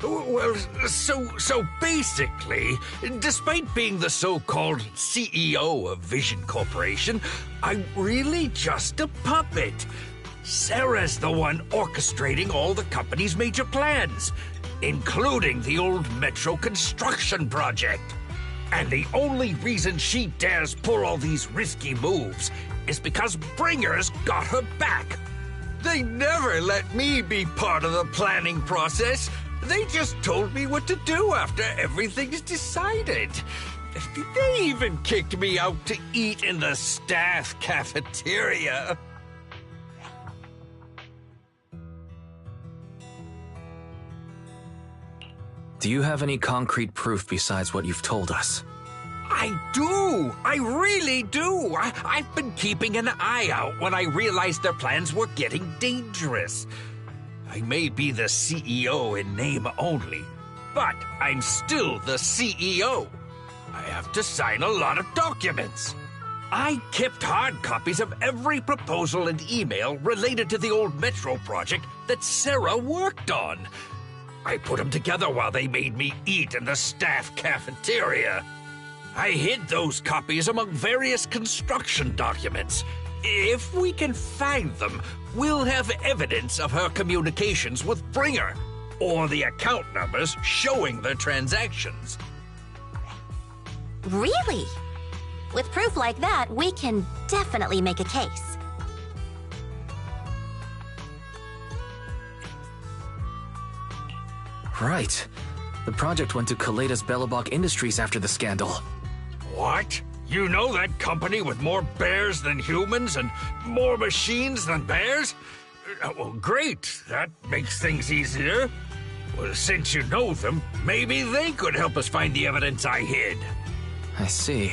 Well, so basically, despite being the so-called CEO of Vision Corporation, I'm really just a puppet. Sarah's the one orchestrating all the company's major plans, including the old metro construction project. And the only reason she dares pull all these risky moves is because Bringer's got her back. They never let me be part of the planning process. They just told me what to do after everything's decided. They even kicked me out to eat in the staff cafeteria. Do you have any concrete proof besides what you've told us? I do! I really do! I've been keeping an eye out when I realized their plans were getting dangerous. I may be the CEO in name only, but I'm still the CEO. I have to sign a lot of documents. I kept hard copies of every proposal and email related to the old metro project that Sarah worked on. I put them together while they made me eat in the staff cafeteria. I hid those copies among various construction documents. If we can find them, we'll have evidence of her communications with Bringer, or the account numbers showing their transactions. Really? With proof like that, we can definitely make a case. Right. The project went to Kaleda's Belobog Industries after the scandal. What? You know that company with more bears than humans and more machines than bears? Well, great. That makes things easier. Well, since you know them, maybe they could help us find the evidence I hid. I see.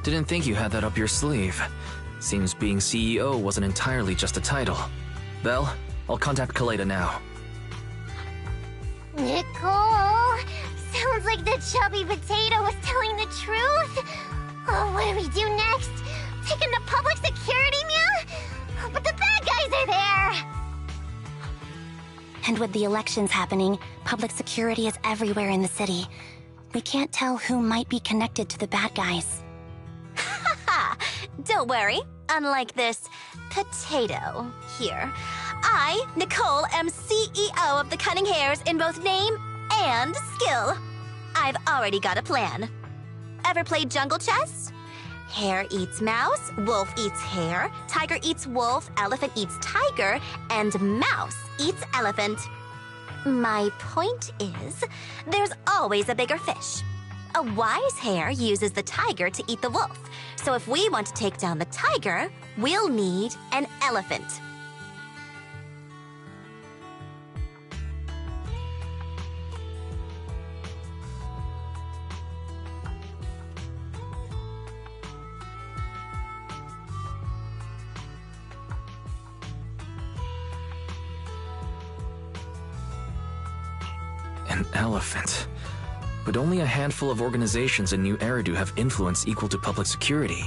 Didn't think you had that up your sleeve. Seems being CEO wasn't entirely just a title. Belle, I'll contact Kaleda now. Nicole! Sounds like the chubby potato was telling the truth. Oh, what do we do next? Take him to public security, Mia? But the bad guys are there! And with the elections happening, public security is everywhere in the city. We can't tell who might be connected to the bad guys. Haha! Don't worry. Unlike this potato here, I, Nicole, am CEO of the Cunning Hares in both name and skill. I've already got a plan. Ever played jungle chess? Hare eats mouse, wolf eats hare, tiger eats wolf, elephant eats tiger, and mouse eats elephant. My point is, there's always a bigger fish. A wise hare uses the tiger to eat the wolf. So if we want to take down the tiger, we'll need an elephant. An elephant. But only a handful of organizations in New Eridu have influence equal to public security.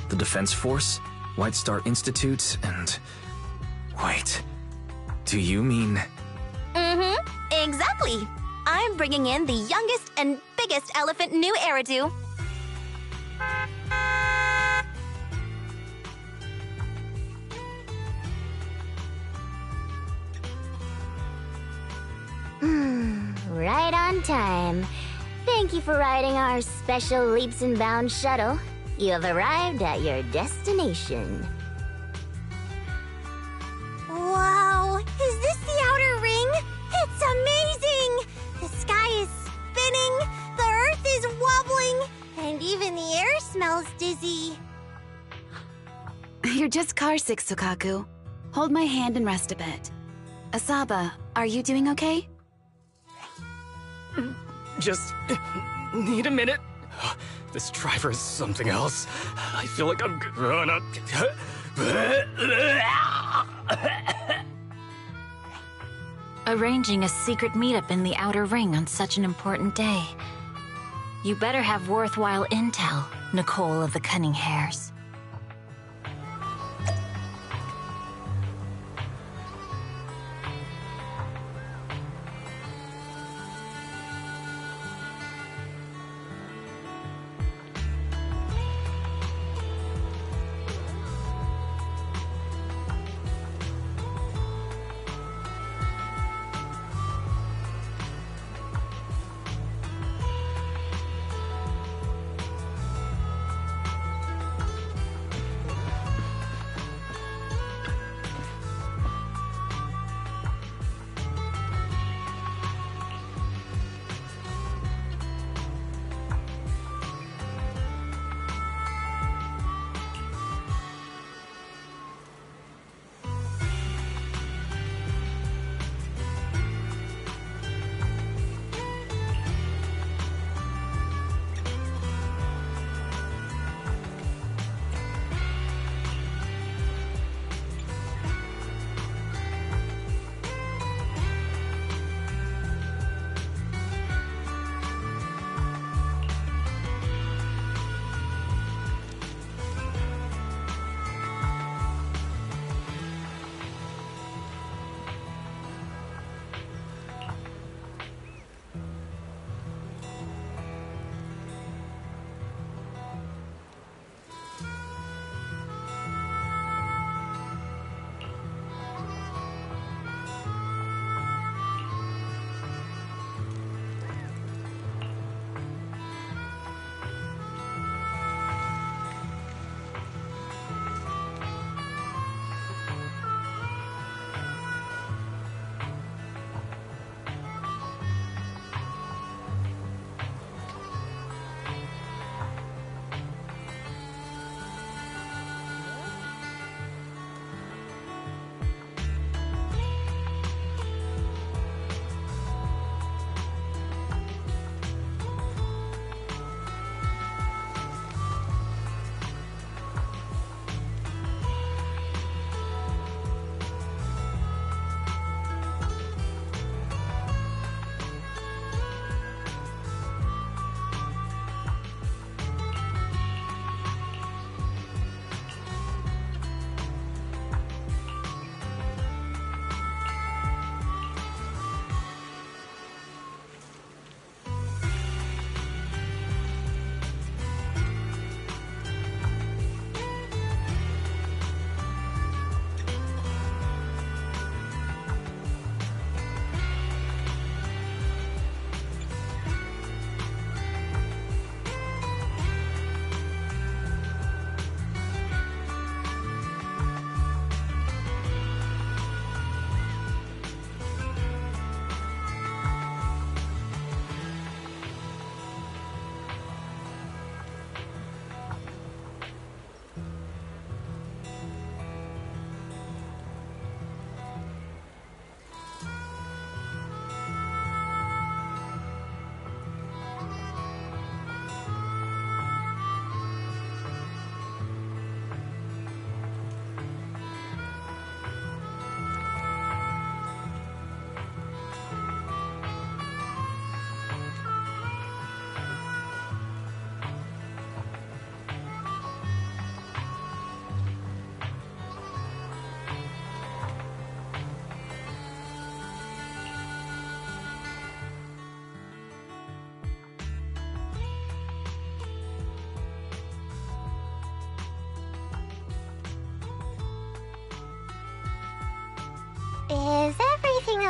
The Defense Force, White Star Institute, and... Wait, do you mean... Mm-hmm, exactly. I'm bringing in the youngest and biggest elephant in New Eridu. Right on time. Thank you for riding our special leaps and bounds shuttle. You have arrived at your destination. Wow! Is this the outer ring? It's amazing! The sky is spinning, the earth is wobbling, and even the air smells dizzy. You're just carsick, Sukaku. Hold my hand and rest a bit. Asaba, are you doing okay? Just need a minute. This driver is something else. I feel like I'm gonna... Arranging a secret meetup in the Outer Ring on such an important day. You better have worthwhile intel, Nicole of the Cunning Hares.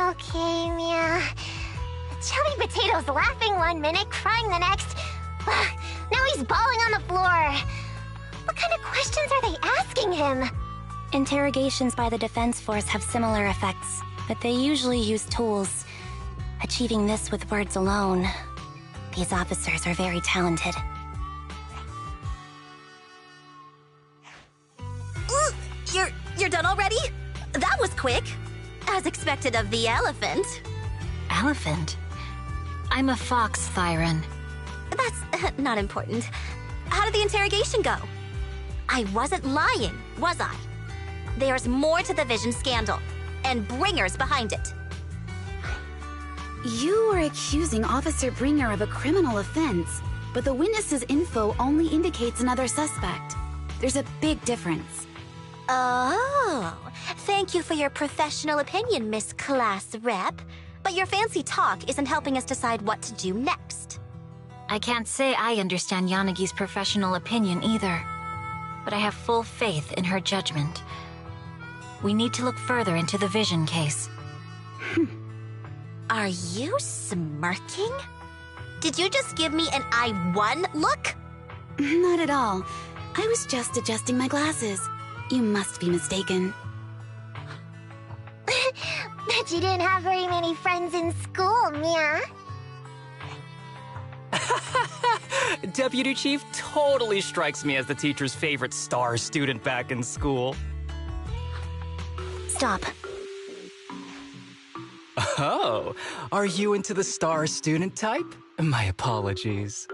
Okay, Mia. Chubby Potato's laughing one minute, crying the next. Now he's bawling on the floor. What kind of questions are they asking him? Interrogations by the Defense Force have similar effects, but they usually use tools. Achieving this with words alone. These officers are very talented. You're done already? That was quick. As expected of the elephant. Elephant? I'm a fox, Thyron. That's not important. How did the interrogation go? I wasn't lying, was I? There's more to the Vision scandal, and Bringer's behind it. You are accusing Officer Bringer of a criminal offense, but the witness's info only indicates another suspect. There's a big difference. Oh, thank you for your professional opinion, Miss Class Rep. But your fancy talk isn't helping us decide what to do next. I can't say I understand Yanagi's professional opinion either, but I have full faith in her judgment. We need to look further into the Vision case. Are you smirking? Did you just give me an I won look? Not at all. I was just adjusting my glasses. You must be mistaken. Bet you didn't have very many friends in school, Mia. Deputy Chief totally strikes me as the teacher's favorite star student back in school. Stop. Oh, are you into the star student type? My apologies.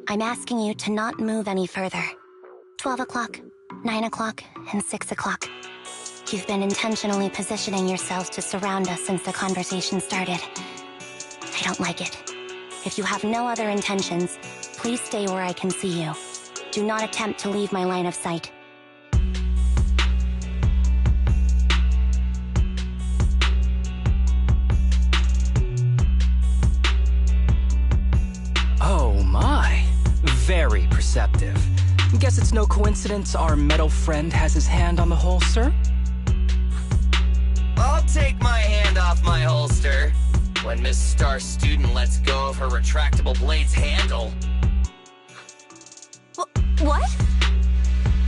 I'm asking you to not move any further. 12 o'clock, 9 o'clock, and 6 o'clock. You've been intentionally positioning yourselves to surround us since the conversation started. I don't like it. If you have no other intentions, please stay where I can see you. Do not attempt to leave my line of sight. Oh my, very perceptive. Guess it's no coincidence our metal friend has his hand on the holster? I'll take my hand off my holster when Miss Star Student lets go of her retractable blade's handle. What?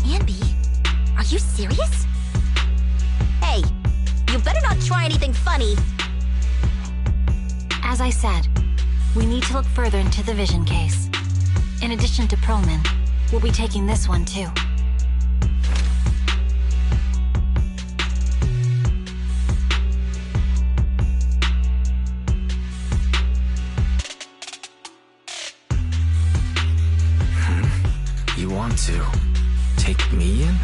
Anby, are you serious? Hey, you better not try anything funny. As I said, we need to look further into the Vision case. In addition to Perlman, we'll be taking this one too. You want to take me in?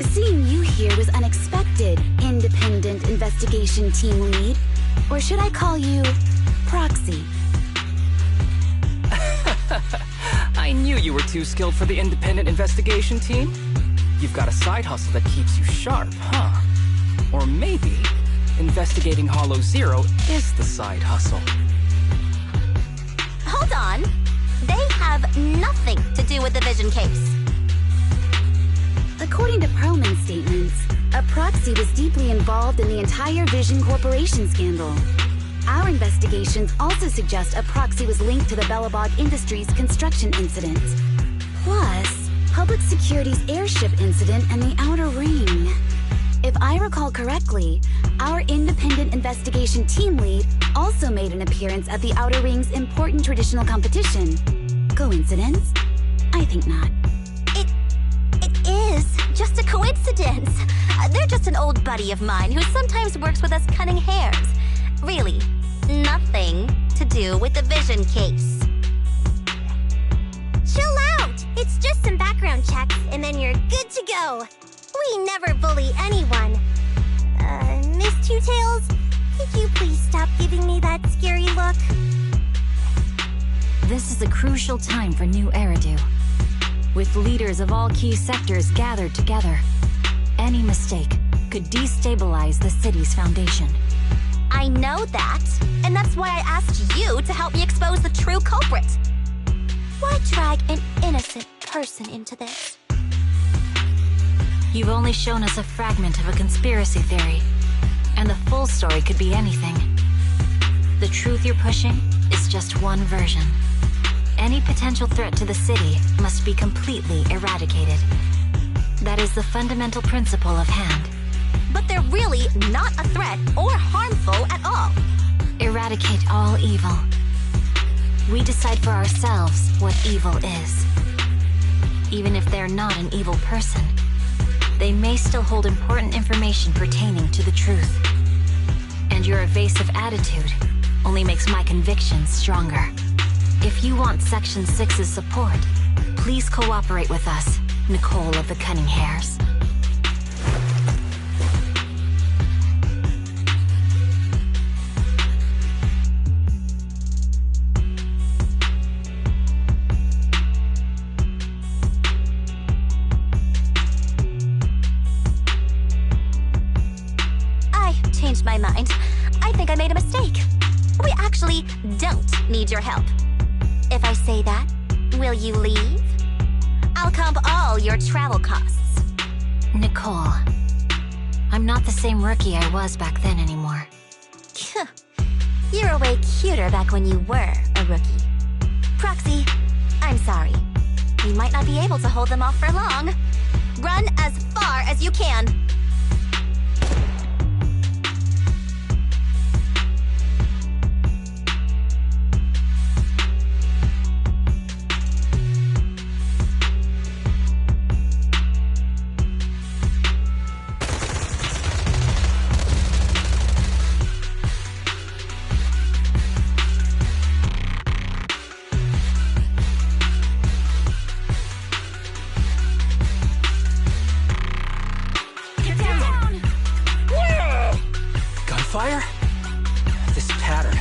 Seeing you here was unexpected, independent investigation team lead. Or should I call you proxy? I knew you were too skilled for the independent investigation team. You've got a side hustle that keeps you sharp, huh? Or maybe investigating Hollow Zero is the side hustle. Hold on. They have nothing to do with the Vision case. According to Perlman's statements, a proxy was deeply involved in the entire Vision Corporation scandal. Our investigations also suggest a proxy was linked to the Bellabog Industries construction incident. Plus, Public Security's airship incident and the Outer Ring. If I recall correctly, our independent investigation team lead also made an appearance at the Outer Ring's important traditional competition. Coincidence? I think not. It is just a coincidence. They're just an old buddy of mine who sometimes works with us cutting hairs. Really, nothing to do with the Vision case. Chill out! It's just some background checks, and then you're good to go. We never bully anyone. Miss Two Tails, could you please stop giving me that scary look? This is a crucial time for New Eridu. With leaders of all key sectors gathered together, any mistake could destabilize the city's foundation. I know that, and that's why I asked you to help me expose the true culprit. Why drag an innocent person into this? You've only shown us a fragment of a conspiracy theory. And the full story could be anything. The truth you're pushing is just one version. Any potential threat to the city must be completely eradicated. That is the fundamental principle of Hand. But they're really not a threat or harmful at all. Eradicate all evil. We decide for ourselves what evil is. Even if they're not an evil person, they may still hold important information pertaining to the truth. And your evasive attitude only makes my convictions stronger. If you want Section 6's support, please cooperate with us, Nicole of the Cunning Hairs. I changed my mind. I think I made a mistake. We actually don't need your help. If I say that, will you leave? I'll comp all your travel costs. Nicole, I'm not the same rookie I was back then anymore. You were way cuter back when you were a rookie. Proxy, I'm sorry. We might not be able to hold them off for long. Run as far as you can. Gunfire? This pattern.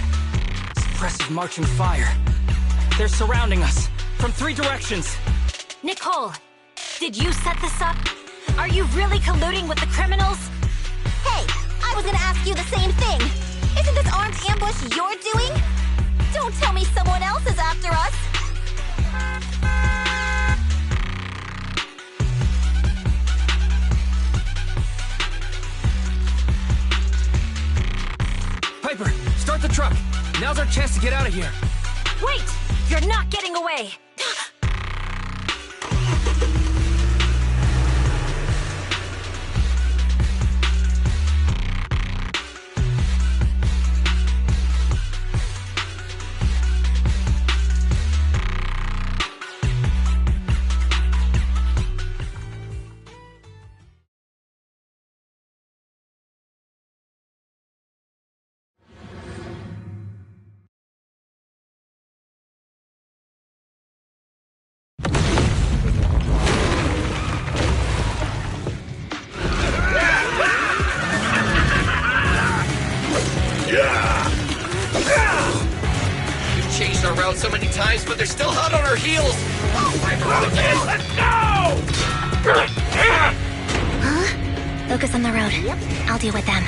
Suppressive marching fire. They're surrounding us from 3 directions. Nicole, did you set this up? Are you really colluding with the criminals? Hey, I was gonna ask you the same thing. Isn't this armed ambush you're doing? Don't tell me someone else is after us. Piper, start the truck. Now's our chance to get out of here. Wait! You're not getting away! We've chased our route so many times, but they're still hot on our heels. Oh my God! Let's go! Focus on the road. I'll deal with them.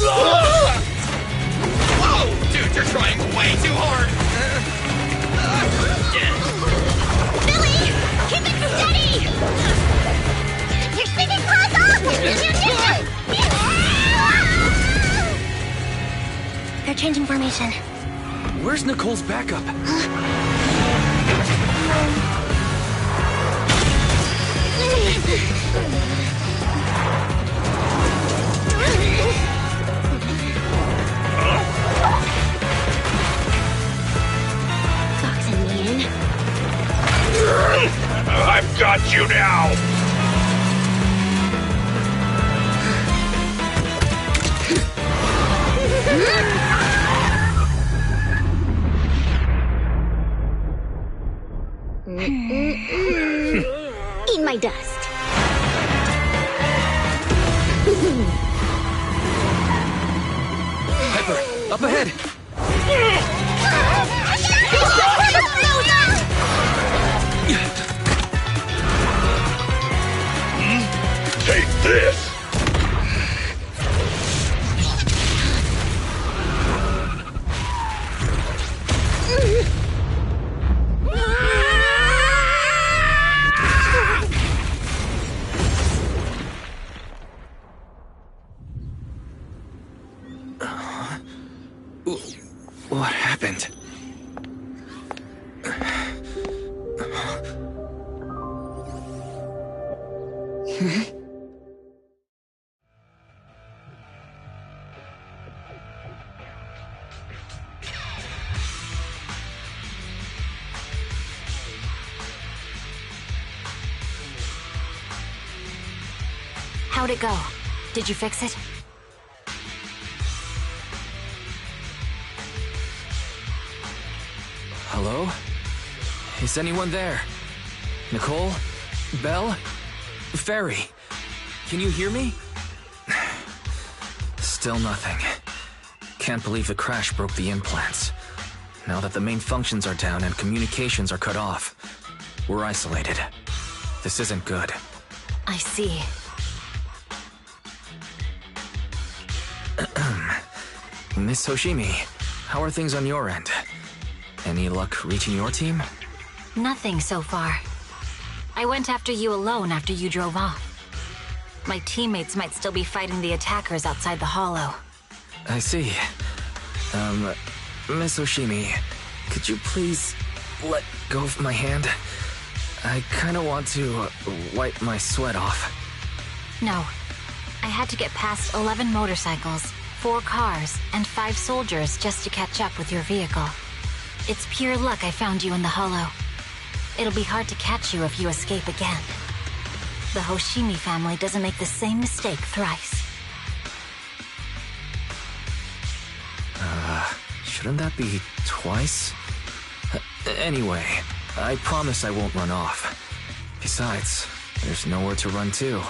Whoa! Dude, you're trying way too hard! Billy! Keep it steady! You're sticking close up! They're changing formation. Where's Nicole's backup? Boxing me in. I've got you now! Eat my dust. Piper, up ahead! Take this! How'd it go? Did you fix it? Hello? Is anyone there? Nicole? Belle? Fairy? Can you hear me? Still nothing. Can't believe the crash broke the implants. Now that the main functions are down and communications are cut off, we're isolated. This isn't good. I see. Miss Hoshimi, how are things on your end? Any luck reaching your team? Nothing so far. I went after you alone after you drove off. My teammates might still be fighting the attackers outside the hollow. I see. Miss Hoshimi, could you please let go of my hand? I kinda want to wipe my sweat off. No. I had to get past 11 motorcycles, 4 cars, and 5 soldiers just to catch up with your vehicle. It's pure luck I found you in the hollow. It'll be hard to catch you if you escape again. The Hoshimi family doesn't make the same mistake thrice. Shouldn't that be twice? Anyway, I promise I won't run off. Besides, there's nowhere to run to.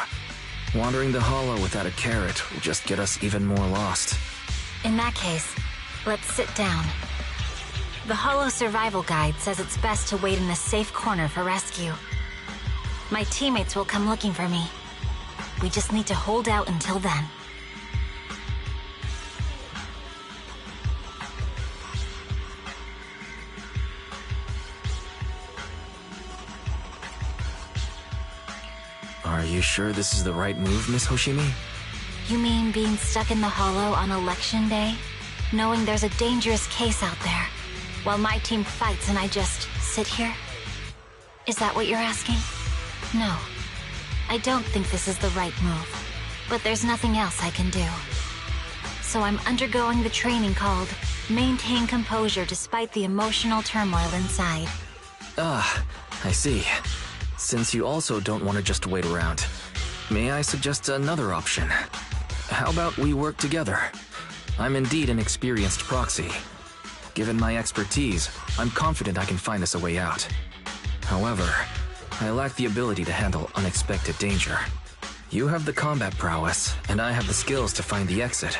Wandering the hollow without a carrot will just get us even more lost. In that case, let's sit down. The Hollow Survival Guide says it's best to wait in a safe corner for rescue. My teammates will come looking for me. We just need to hold out until then. Are you sure this is the right move, Miss Hoshimi? You mean being stuck in the hollow on election day? Knowing there's a dangerous case out there, while my team fights and I just sit here? Is that what you're asking? No. I don't think this is the right move. But there's nothing else I can do. So I'm undergoing the training called Maintain Composure Despite the Emotional Turmoil Inside. Ah, I see. Since you also don't want to just wait around, may I suggest another option? How about we work together? I'm indeed an experienced proxy. Given my expertise, I'm confident I can find us a way out. However, I lack the ability to handle unexpected danger. You have the combat prowess, and I have the skills to find the exit.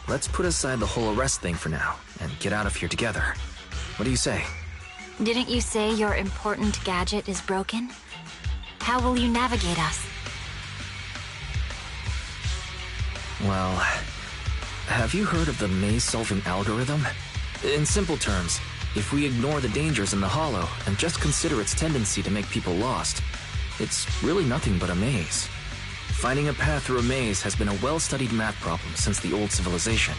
Let's put aside the whole arrest thing for now, and get out of here together. What do you say? Didn't you say your important gadget is broken? How will you navigate us? Well, have you heard of the maze-solving algorithm? In simple terms, if we ignore the dangers in the hollow and just consider its tendency to make people lost, it's really nothing but a maze. Finding a path through a maze has been a well-studied math problem since the old civilization.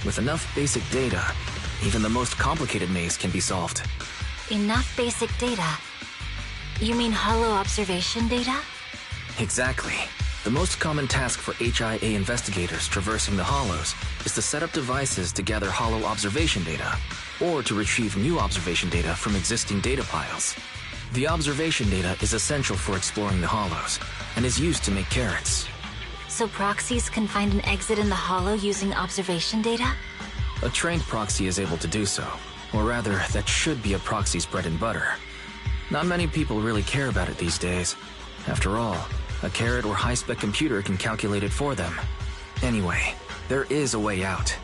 With enough basic data, even the most complicated maze can be solved. Enough basic data? You mean hollow observation data? Exactly. The most common task for HIA investigators traversing the hollows is to set up devices to gather hollow observation data, or to retrieve new observation data from existing data piles. The observation data is essential for exploring the hollows, and is used to make carrots. So proxies can find an exit in the hollow using observation data? A trained proxy is able to do so, or rather, that should be a proxy's bread and butter. Not many people really care about it these days. After all, a carrot or high-spec computer can calculate it for them. Anyway, there is a way out.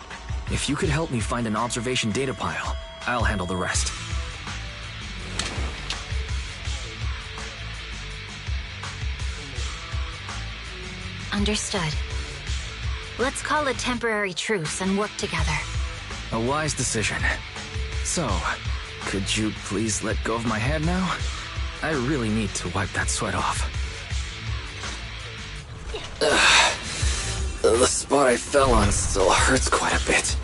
If you could help me find an observation data pile, I'll handle the rest. Understood. Let's call a temporary truce and work together. A wise decision. So, could you please let go of my hand now? I really need to wipe that sweat off. The spot I fell on still hurts quite a bit.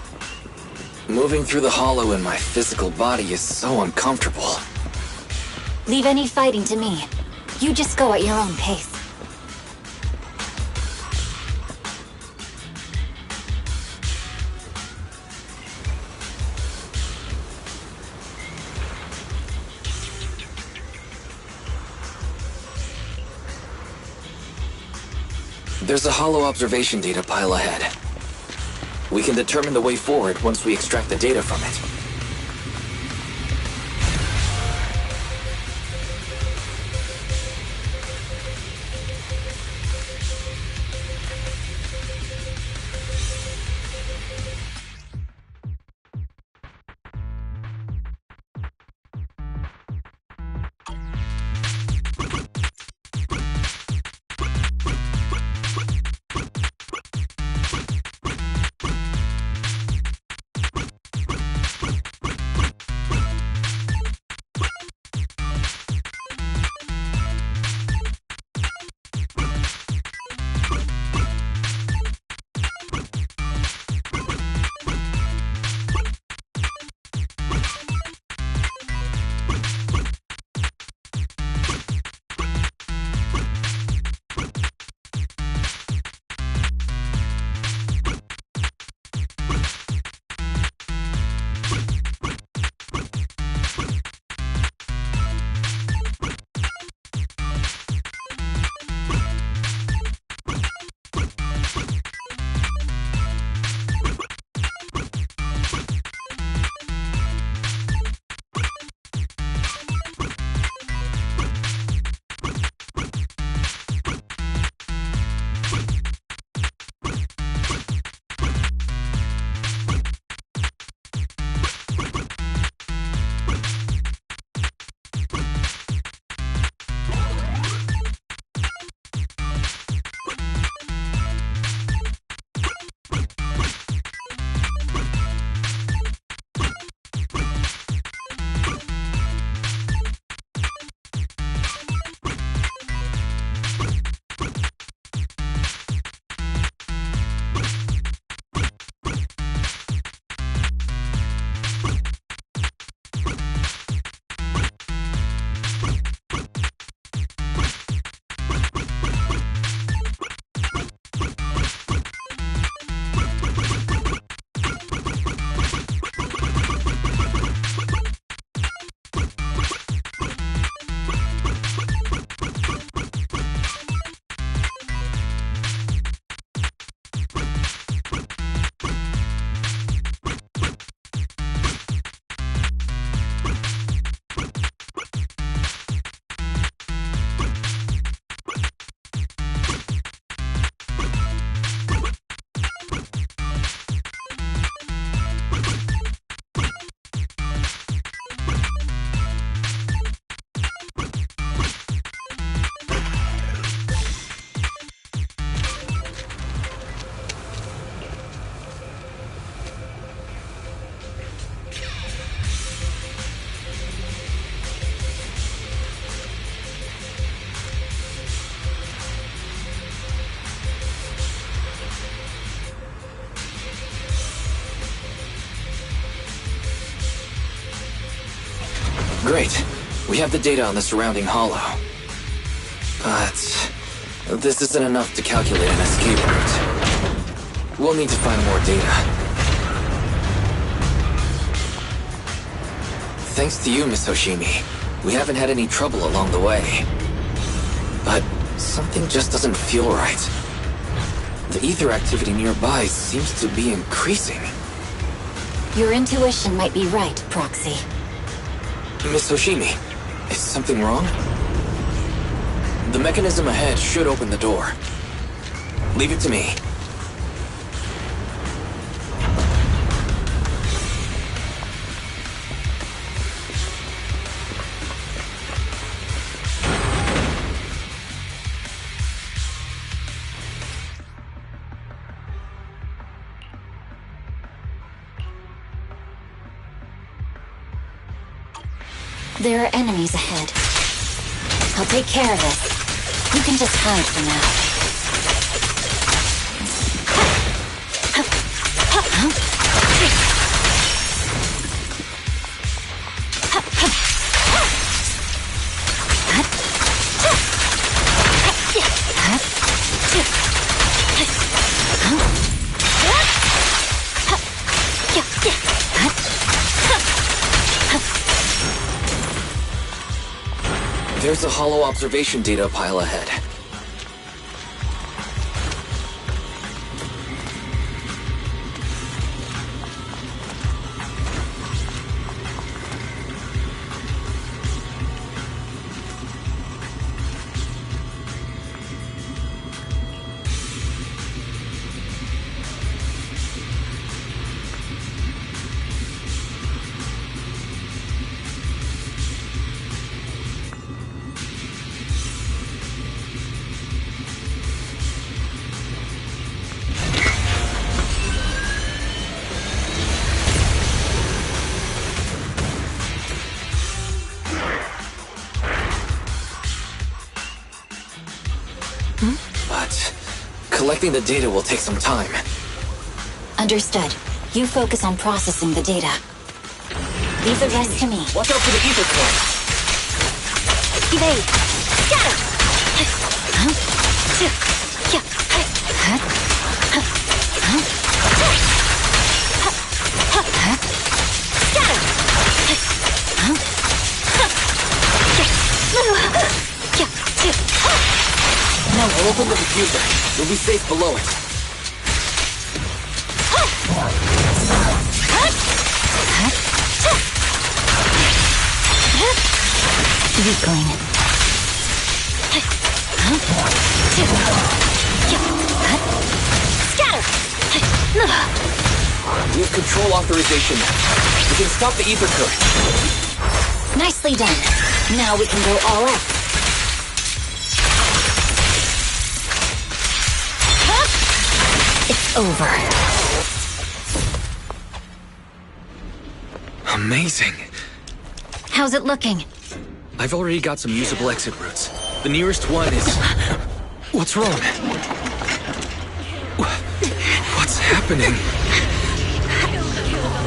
Moving through the hollow in my physical body is so uncomfortable. Leave any fighting to me. You just go at your own pace. There's a hollow observation data pile ahead. We can determine the way forward once we extract the data from it. Great. We have the data on the surrounding hollow. But this isn't enough to calculate an escape route. We'll need to find more data. Thanks to you, Miss Hoshimi, we haven't had any trouble along the way. But something just doesn't feel right. The ether activity nearby seems to be increasing. Your intuition might be right, Proxy. Miss Hoshimi, is something wrong? The mechanism ahead should open the door. Leave it to me. There are enemies ahead. I'll take care of it. You can just hide for now. There's a hollow observation data pile ahead. Collecting the data will take some time. Understood. You focus on processing the data. Leave the rest to me. Watch out for the ether core. Evade! Scatter! Now we'll open the diffuser. You'll be safe below it. Weakling. Scatter! We have control authorization now. We can stop the ether current. Nicely done. Now we can go all out. It's over. Amazing. How's it looking? I've already got some usable exit routes. The nearest one is... What's wrong? What's happening?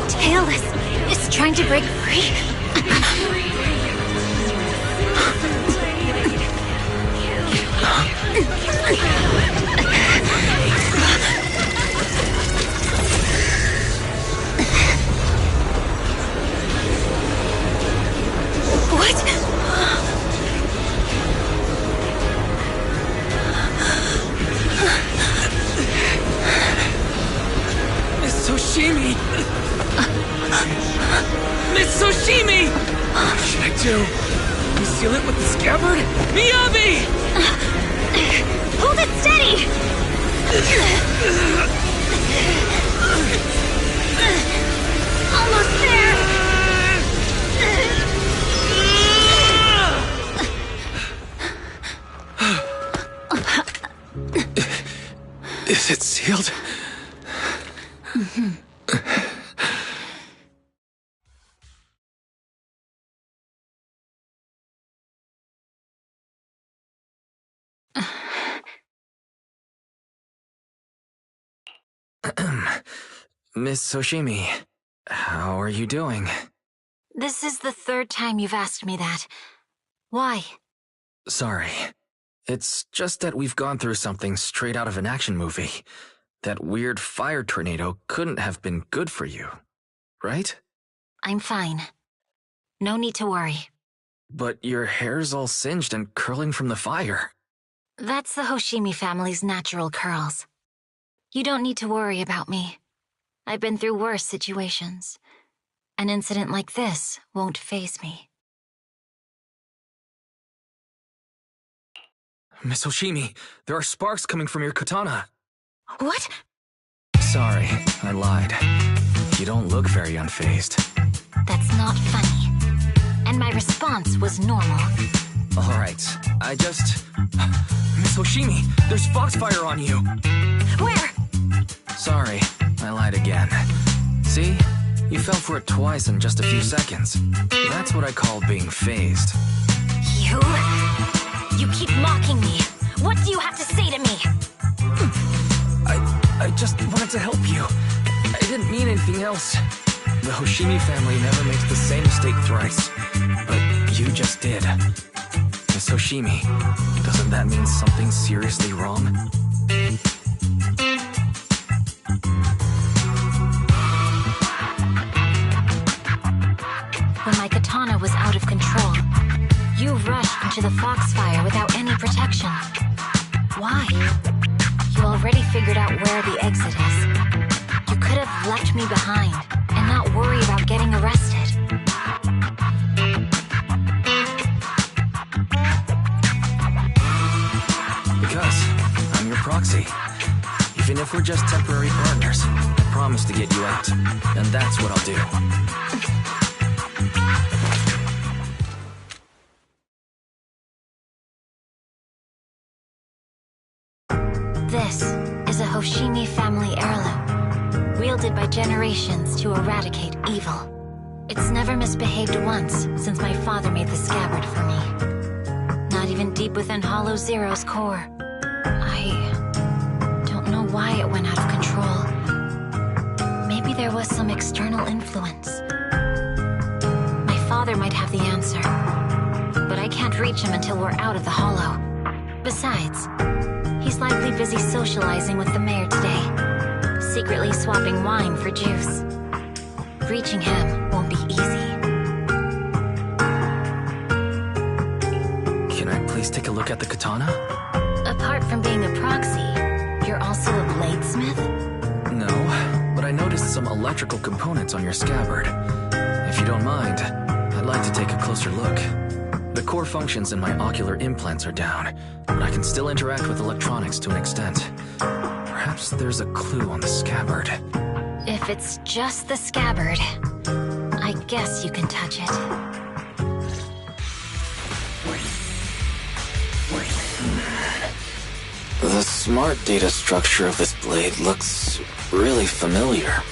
Tailless is trying to break free. What? Miss Soshimi! Miss Soshimi! What should I do? Seal it with the scabbard? Miyabi! Hold it steady! Almost there! Is it sealed? Miss Soshimi, how are you doing? This is the third time you've asked me that. Why? Sorry. It's just that we've gone through something straight out of an action movie. That weird fire tornado couldn't have been good for you, right? I'm fine. No need to worry. But your hair's all singed and curling from the fire. That's the Hoshimi family's natural curls. You don't need to worry about me. I've been through worse situations. An incident like this won't faze me. Miss Hoshimi, there are sparks coming from your katana. What? Sorry, I lied. You don't look very unfazed. That's not funny. And my response was normal. Alright, Miss Hoshimi, there's foxfire on you! Where? Sorry, I lied again. See? You fell for it twice in just a few seconds. That's what I call being phased. You keep mocking me. What do you have to say to me? I just wanted to help you. I didn't mean anything else. The Hoshimi family never makes the same mistake thrice. But you just did. Miss Hoshimi, doesn't that mean something seriously wrong? When my katana was out of control, you rushed into the foxfire without any protection. Why? You already figured out where the exit is. You could have left me behind and not worry about getting arrested. Because I'm your proxy. Even if we're just temporary partners, I promise to get you out. And that's what I'll do. This is a Hoshimi family heirloom, wielded by generations to eradicate evil. It's never misbehaved once since my father made the scabbard for me. Not even deep within Hollow Zero's core. I say it went out of control. Maybe there was some external influence. My father might have the answer, but I can't reach him until we're out of the Hollow. Besides, he's likely busy socializing with the mayor today, secretly swapping wine for juice. Reaching him won't be easy. Can I please take a look at the katana? Apart from being a proxy, you're also a bladesmith? No, but I noticed some electrical components on your scabbard. If you don't mind, I'd like to take a closer look. The core functions in my ocular implants are down, but I can still interact with electronics to an extent. Perhaps there's a clue on the scabbard. If it's just the scabbard, I guess you can touch it. The smart data structure of this blade looks really familiar.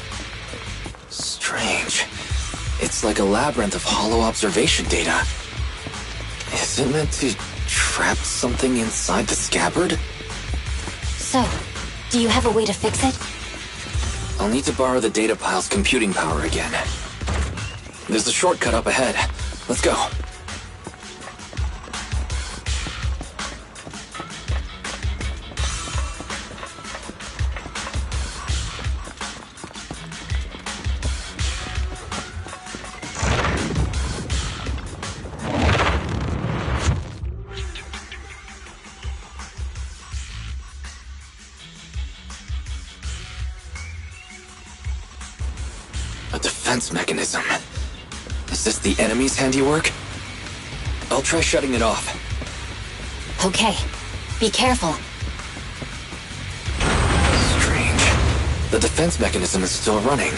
Strange. It's like a labyrinth of hollow observation data. Is it meant to trap something inside the scabbard? So, do you have a way to fix it? I'll need to borrow the data pile's computing power again. There's a shortcut up ahead. Let's go. A defense mechanism. Is this the enemy's handiwork? I'll try shutting it off. Okay, be careful. Strange. The defense mechanism is still running.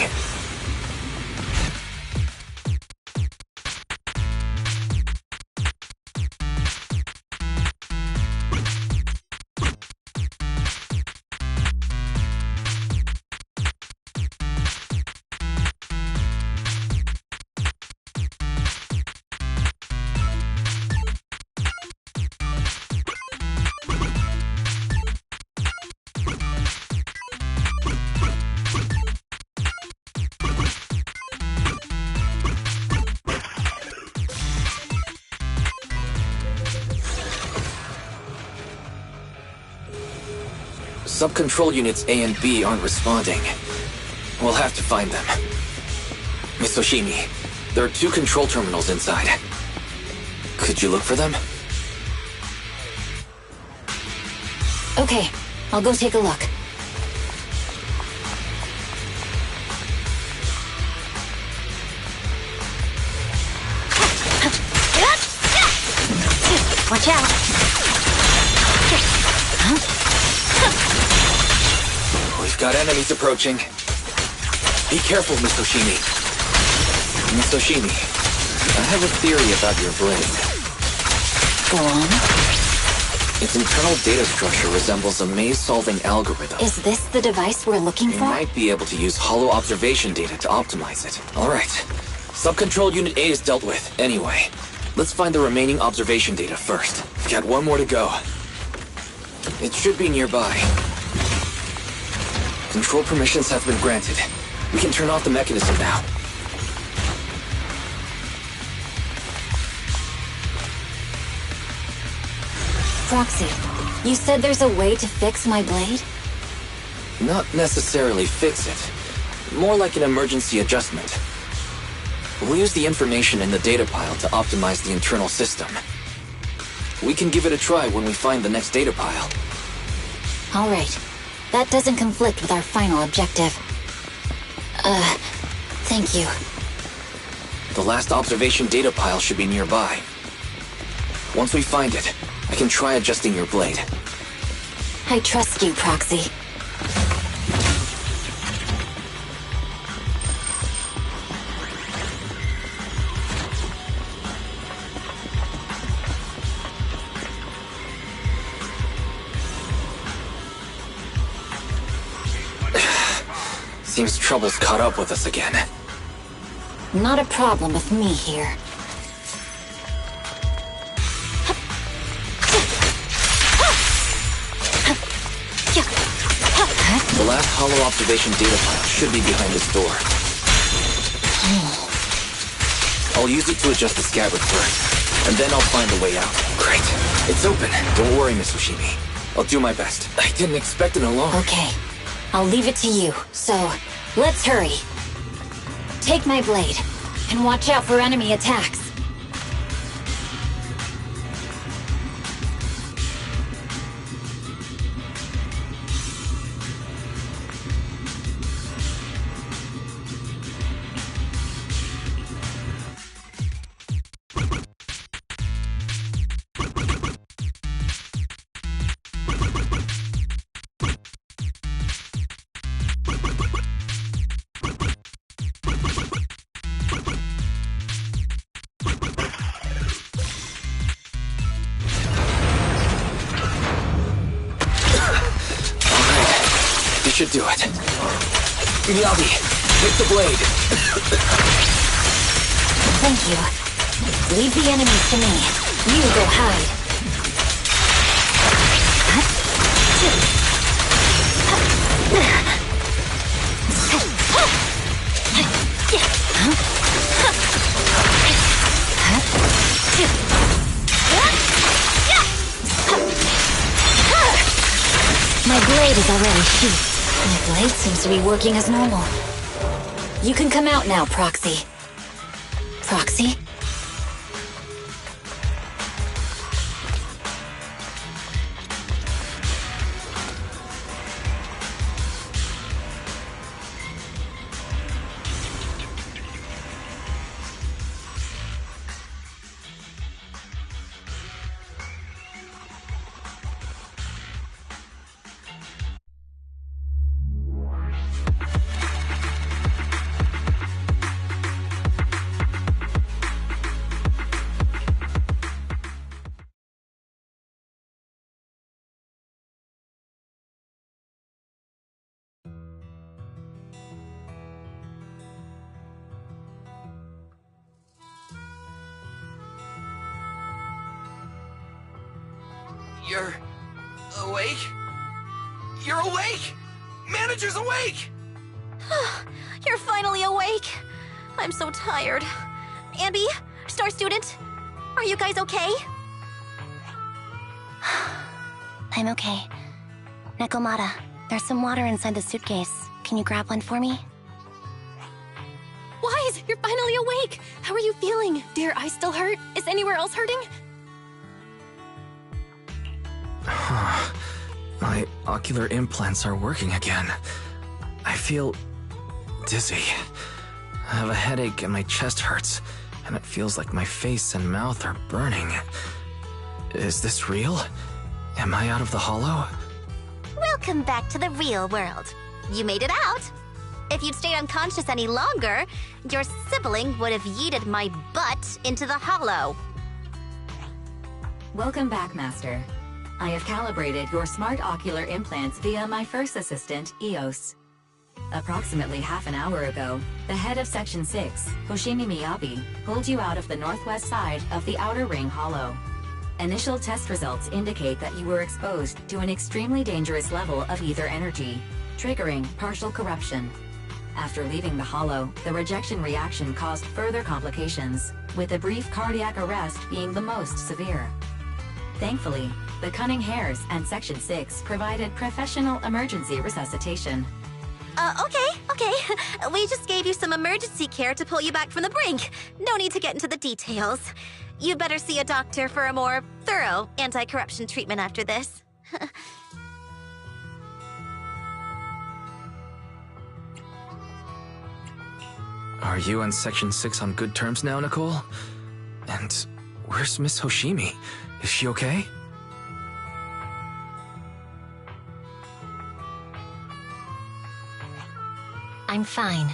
Sub-control units A and B aren't responding. We'll have to find them. Miss Oshimi, there are 2 control terminals inside. Could you look for them? Okay, I'll go take a look. Watch out! We've got enemies approaching. Be careful, Miss Oshimi. Miss Oshimi, I have a theory about your blade. Go on. Its internal data structure resembles a maze-solving algorithm. Is this the device we're looking You for? might be able to use hollow observation data to optimize it. Alright. Sub-control unit A is dealt with, anyway. Let's find the remaining observation data first. Got 1 more to go. It should be nearby. Control permissions have been granted. We can turn off the mechanism now. Proxy, you said there's a way to fix my blade? Not necessarily fix it. More like an emergency adjustment. We'll use the information in the data pile to optimize the internal system. We can give it a try when we find the next data pile. All right. That doesn't conflict with our final objective. Thank you. The last observation data pile should be nearby. Once we find it, I can try adjusting your blade. I trust you, Proxy. Seems trouble's caught up with us again. Not a problem with me here. Hollow observation data file should be behind this door. I'll use it to adjust the scabbard first, and then I'll find a way out. Great. It's open. Don't worry, Miss Hoshimi. I'll do my best. I didn't expect it alone. Okay. I'll leave it to you, so let's hurry. Take my blade, and watch out for enemy attacks. Should do it. Miyabi, take the blade. Thank you. Leave the enemies to me. You go hide. My blade is already sheathed. My blade seems to be working as normal. You can come out now, Proxy. Proxy? You're awake? You're awake! Manager's awake! You're finally awake. I'm so tired. Ambi, Star Student, are you guys okay? I'm okay. Nekomata, there's some water inside the suitcase. Can you grab one for me? Wise, you're finally awake. How are you feeling? Do your eyes still hurt? Is anywhere else hurting? My ocular implants are working again. I feel dizzy. I have a headache and my chest hurts, and it feels like my face and mouth are burning. Is this real? Am I out of the hollow? Welcome back to the real world. You made it out. If you'd stayed unconscious any longer, your sibling would have yeeted my butt into the hollow. Welcome back, Master. I have calibrated your smart ocular implants via my first assistant, EOS. Approximately half an hour ago, the head of Section 6, Hoshimi Miyabi, pulled you out of the northwest side of the Outer Ring Hollow. Initial test results indicate that you were exposed to an extremely dangerous level of ether energy, triggering partial corruption. After leaving the hollow, the rejection reaction caused further complications, with a brief cardiac arrest being the most severe. Thankfully, the Cunning Hares and Section 6 provided professional emergency resuscitation. Okay. We just gave you some emergency care to pull you back from the brink. No need to get into the details. You'd better see a doctor for a more thorough anti-corruption treatment after this. Are you and Section 6 on good terms now, Nicole? And where's Miss Hoshimi? Is she okay? I'm fine.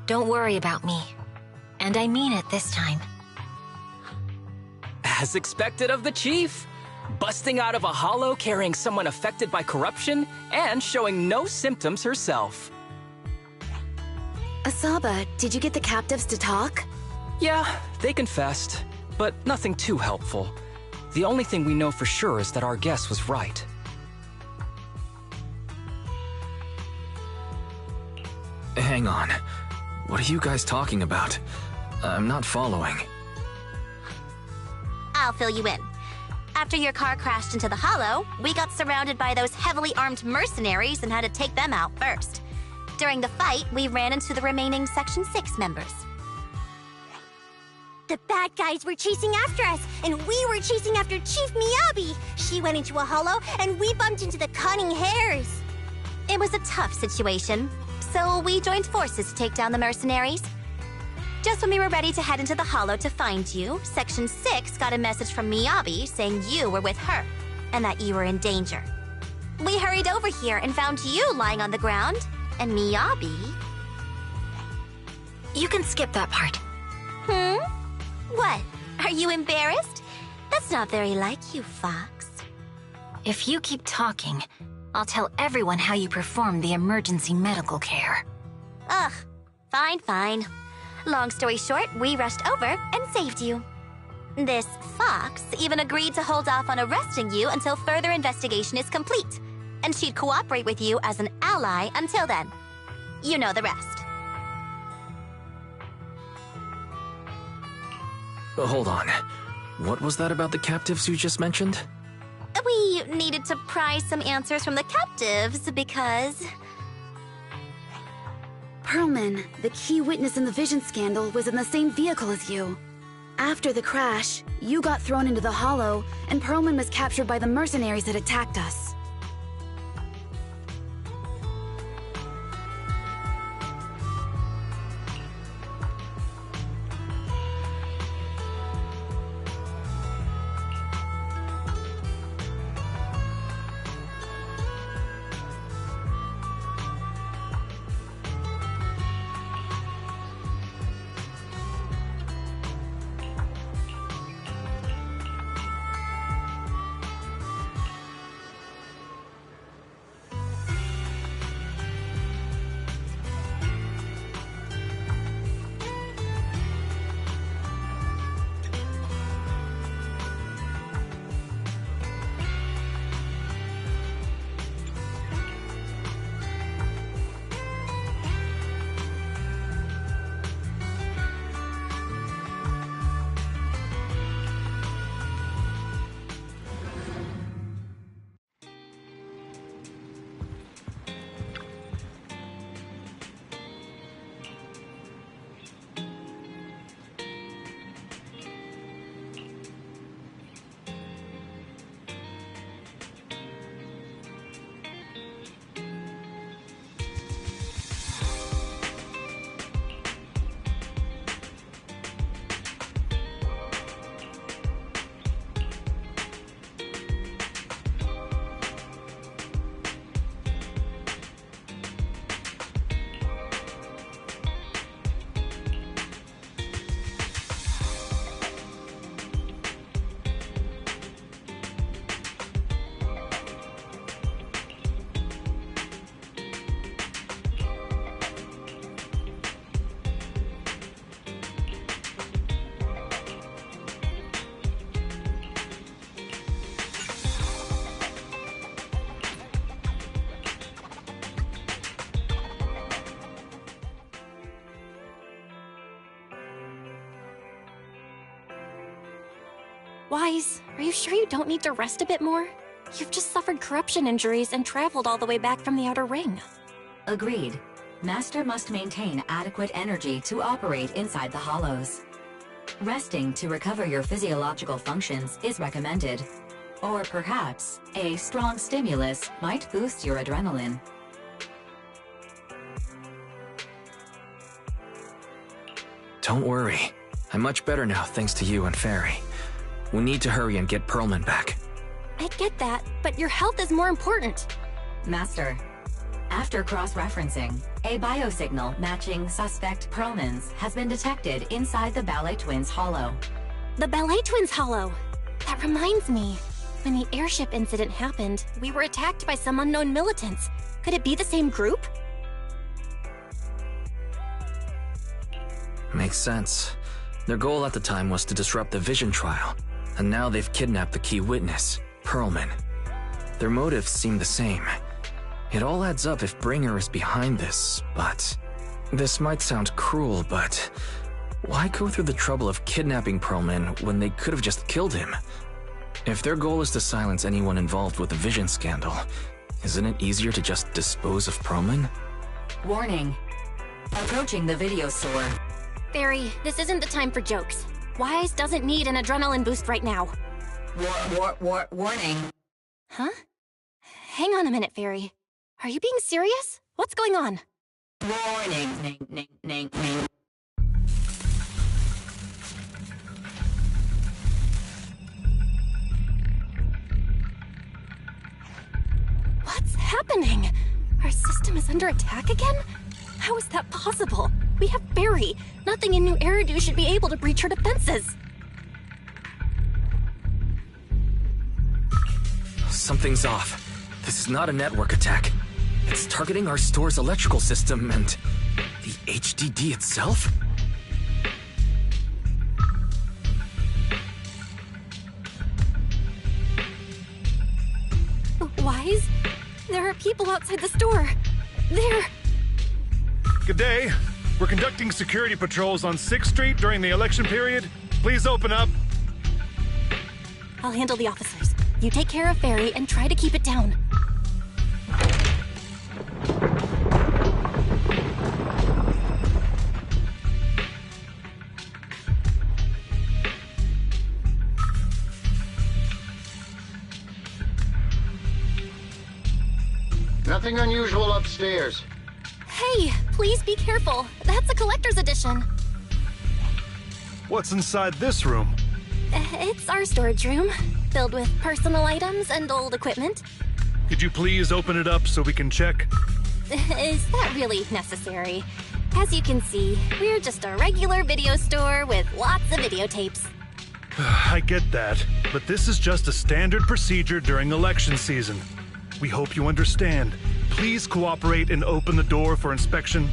Don't worry about me. And I mean it this time. As expected of the Chief. Busting out of a hollow carrying someone affected by corruption and showing no symptoms herself. Asaba, did you get the captives to talk? Yeah, they confessed, but nothing too helpful. The only thing we know for sure is that our guess was right. Hang on. What are you guys talking about? I'm not following. I'll fill you in. After your car crashed into the hollow, we got surrounded by those heavily armed mercenaries and had to take them out first. During the fight, we ran into the remaining Section 6 members. The bad guys were chasing after us, and we were chasing after Chief Miyabi. She went into a hollow, and we bumped into the cunning hares. It was a tough situation, so we joined forces to take down the mercenaries. Just when we were ready to head into the hollow to find you, Section 6 got a message from Miyabi saying you were with her, and that you were in danger. We hurried over here and found you lying on the ground, and Miyabi... You can skip that part. What? Are you embarrassed? That's not very like you, Fox. If you keep talking, I'll tell everyone how you performed the emergency medical care. Ugh, fine. Long story short, we rushed over and saved you. This Fox even agreed to hold off on arresting you until further investigation is complete, and she'd cooperate with you as an ally until then. You know the rest. Hold on. What was that about the captives you just mentioned? We needed to pry some answers from the captives because... Pearlman, the key witness in the Vision scandal, was in the same vehicle as you. After the crash, you got thrown into the hollow, and Pearlman was captured by the mercenaries that attacked us. Wise, are you sure you don't need to rest a bit more? You've just suffered corruption injuries and traveled all the way back from the Outer Ring. Agreed. Master must maintain adequate energy to operate inside the hollows. Resting to recover your physiological functions is recommended. Or perhaps, a strong stimulus might boost your adrenaline. Don't worry. I'm much better now thanks to you and Fairy. We need to hurry and get Pearlman back. I get that, but your health is more important. Master, after cross-referencing, a biosignal matching suspect Pearlman's has been detected inside the Ballet Twins hollow. The Ballet Twins hollow! That reminds me. When the airship incident happened, we were attacked by some unknown militants. Could it be the same group? Makes sense. Their goal at the time was to disrupt the Vision trial, and now they've kidnapped the key witness, Pearlman. Their motives seem the same. It all adds up if Bringer is behind this, but This might sound cruel, but why go through the trouble of kidnapping Perlman when they could have just killed him? If their goal is to silence anyone involved with the Vision scandal, isn't it easier to just dispose of Perlman? Warning. Approaching the video store. Fairy, this isn't the time for jokes. Wise doesn't need an adrenaline boost right now. Warning. Huh? Hang on a minute, Fairy. Are you being serious? What's going on? Warning. Ning. What's happening? Our system is under attack again? How is that possible? We have Fairy. Nothing in New Eridu should be able to breach her defenses. Something's off. This is not a network attack. It's targeting our store's electrical system and the HDD itself? Wise? There are people outside the store. There. Good day. We're conducting security patrols on 6th Street during the election period. Please open up. I'll handle the officers. You take care of Fairy and try to keep it down. Nothing unusual upstairs. Hey, please be careful. That's a collector's edition. What's inside this room? It's our storage room, filled with personal items and old equipment. Could you please open it up so we can check? Is that really necessary? As you can see, we're just a regular video store with lots of videotapes. I get that, but this is just a standard procedure during election season. We hope you understand. Please cooperate and open the door for inspection.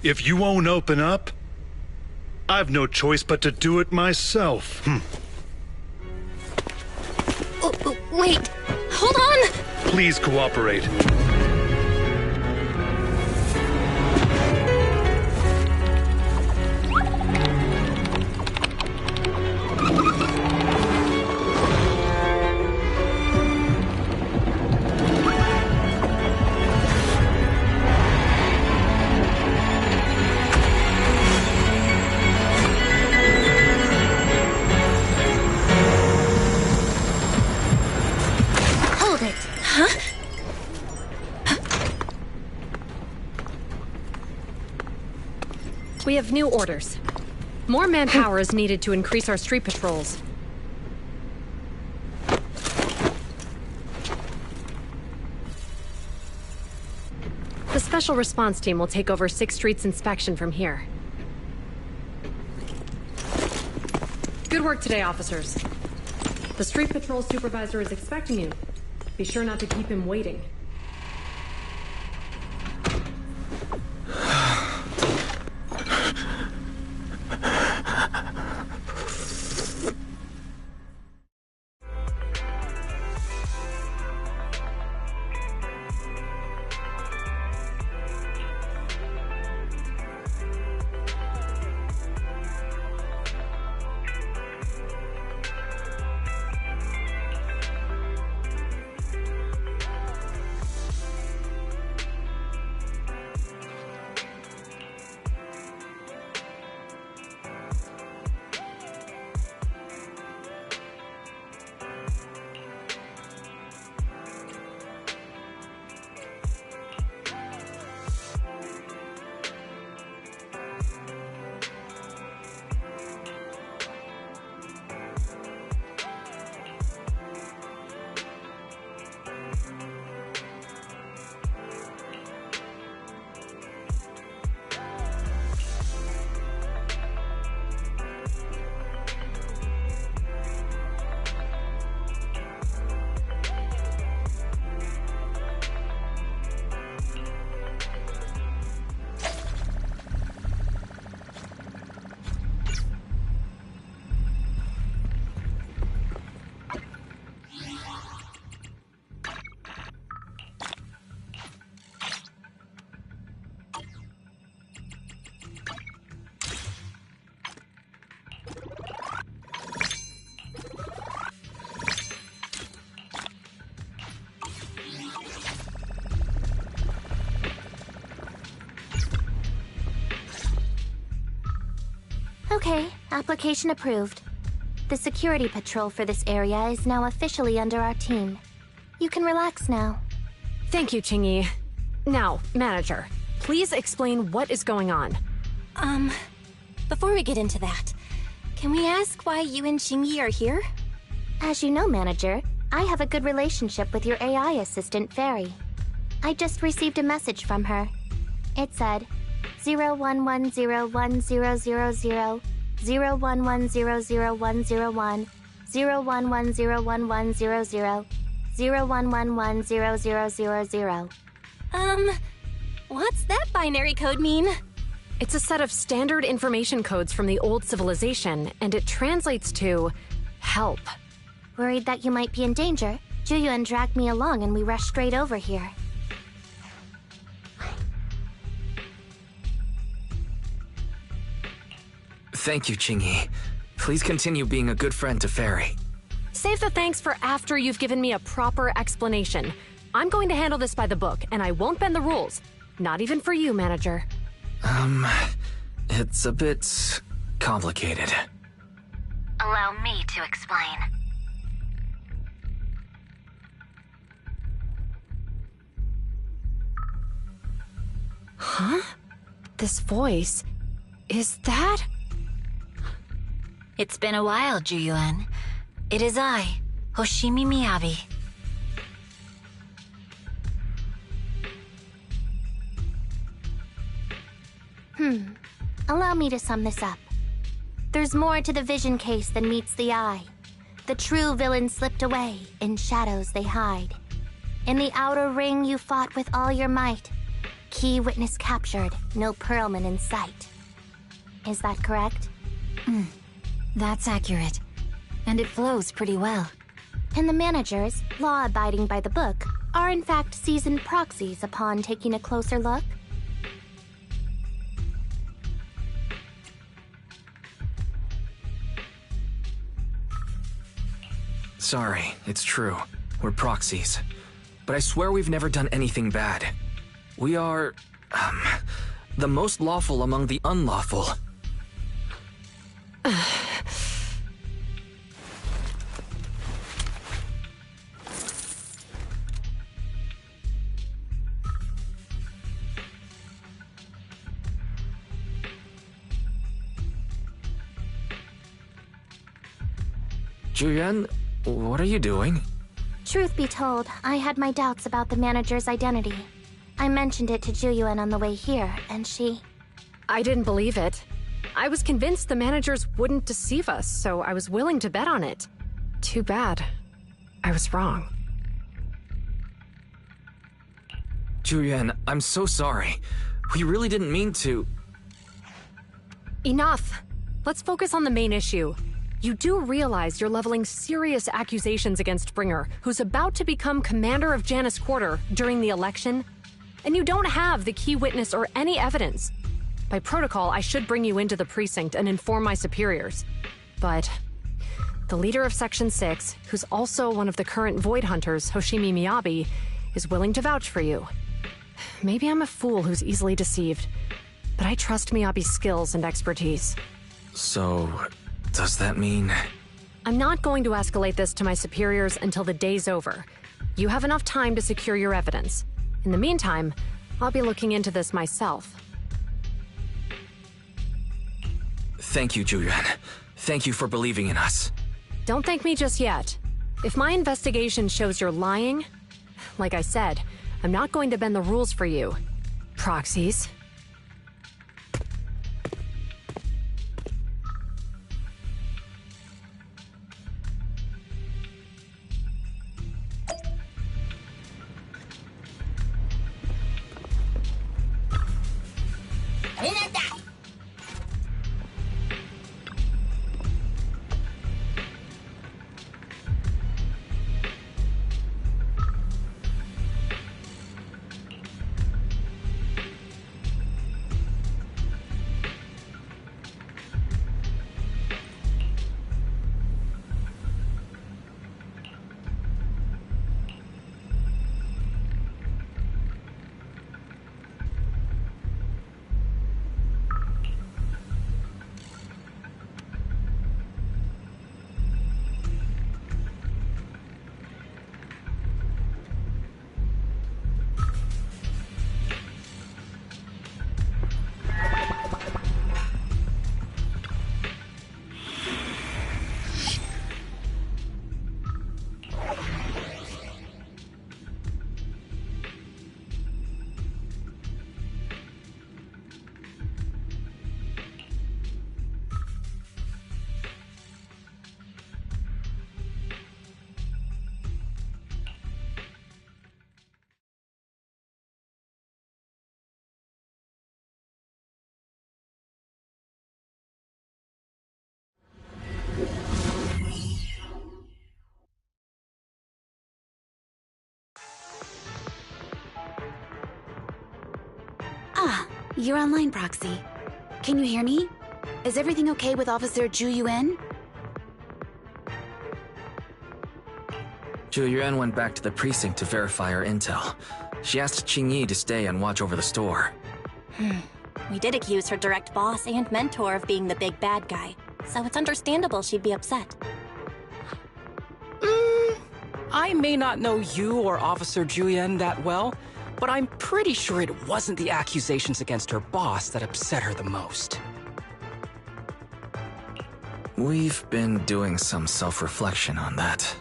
If you won't open up, I've no choice but to do it myself. Wait, hold on! Please cooperate. We have new orders. More manpower is needed to increase our street patrols. The Special Response Team will take over 6th Street's inspection from here. Good work today, officers. The Street Patrol Supervisor is expecting you. Be sure not to keep him waiting. Okay, application approved. The security patrol for this area is now officially under our team. You can relax now. Thank you, Qingyi. Now, Manager, please explain what is going on. Before we get into that, can we ask why you and Qingyi are here? As you know, Manager, I have a good relationship with your AI assistant, Fairy. I just received a message from her. It said, 01101000, 01100101, 01101100, 01110000. What's that binary code mean? It's a set of standard information codes from the old civilization, and it translates to help. Worried that you might be in danger, Juyuan dragged me along and we rushed straight over here. Thank you, Qingyi. Please continue being a good friend to Fairy. Save the thanks for after you've given me a proper explanation. I'm going to handle this by the book, and I won't bend the rules. Not even for you, Manager. It's a bit complicated. Allow me to explain. Huh? This voice... is that... It's been a while, Juyuan. It is I, Hoshimi Miyabi. Allow me to sum this up. There's more to the vision case than meets the eye. The true villain slipped away, in shadows they hide. In the outer ring you fought with all your might. Key witness captured, no Pearlman in sight. Is that correct? That's accurate. And it flows pretty well. And the managers, law-abiding by the book, are in fact seasoned proxies upon taking a closer look? Sorry, it's true. We're proxies. But I swear we've never done anything bad. We are, the most lawful among the unlawful. Juyuan, what are you doing? Truth be told, I had my doubts about the manager's identity. I mentioned it to Juyuan on the way here, and she... I didn't believe it. I was convinced the managers wouldn't deceive us, so I was willing to bet on it. Too bad. I was wrong. Juyuan, I'm so sorry. We really didn't mean to... Enough! Let's focus on the main issue. You do realize you're leveling serious accusations against Bringer, who's about to become commander of Janus Quarter during the election? And you don't have the key witness or any evidence. By protocol, I should bring you into the precinct and inform my superiors. But the leader of Section 6, who's also one of the current Void Hunters, Hoshimi Miyabi, is willing to vouch for you. Maybe I'm a fool who's easily deceived, but I trust Miyabi's skills and expertise. So, does that mean... I'm not going to escalate this to my superiors until the day's over. You have enough time to secure your evidence. In the meantime, I'll be looking into this myself. Thank you, Juyuan. Thank you for believing in us. Don't thank me just yet. If my investigation shows you're lying, like I said, I'm not going to bend the rules for you. Proxies. You're online, Proxy. Can you hear me? Is everything okay with Officer Zhu Yuan? Zhu Yuan went back to the precinct to verify her intel. She asked Qing Yi to stay and watch over the store. We did accuse her direct boss and mentor of being the big bad guy, so it's understandable she'd be upset. I may not know you or Officer Julian that well, but I'm pretty sure it wasn't the accusations against her boss that upset her the most. We've been doing some self-reflection on that.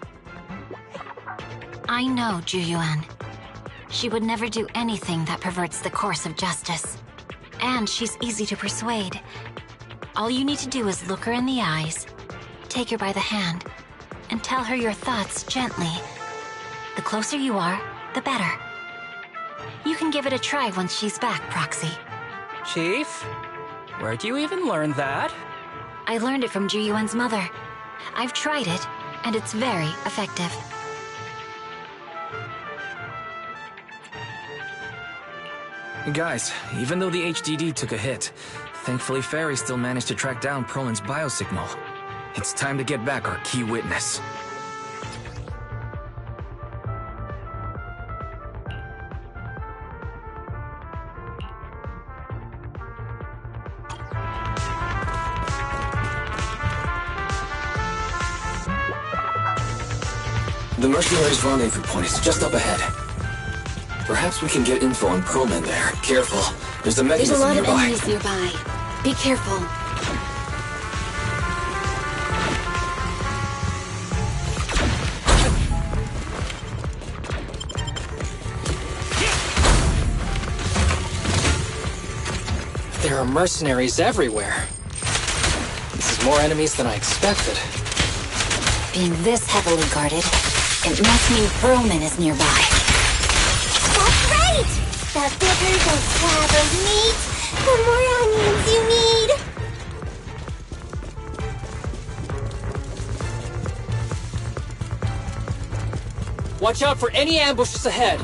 I know Zhu Yuan. She would never do anything that perverts the course of justice. And she's easy to persuade. All you need to do is look her in the eyes, take her by the hand, and tell her your thoughts gently. The closer you are, the better. You can give it a try once she's back, Proxy. Chief? Where'd you even learn that? I learned it from Zhu Yuan's mother. I've tried it, and it's very effective. Guys, even though the HDD took a hit, thankfully Fairy still managed to track down Prolin's biosignal. It's time to get back our key witness. The mercenaries' rendezvous point is just up ahead. Perhaps we can get info on Prolin there. Careful, there's a mechanism nearby. There's a lot of enemies nearby. Be careful. There are mercenaries everywhere. This is more enemies than I expected. Being this heavily guarded, it must mean Perlman is nearby. That's right! The bigger the slab of meat, the more onions you need! Watch out for any ambushes ahead.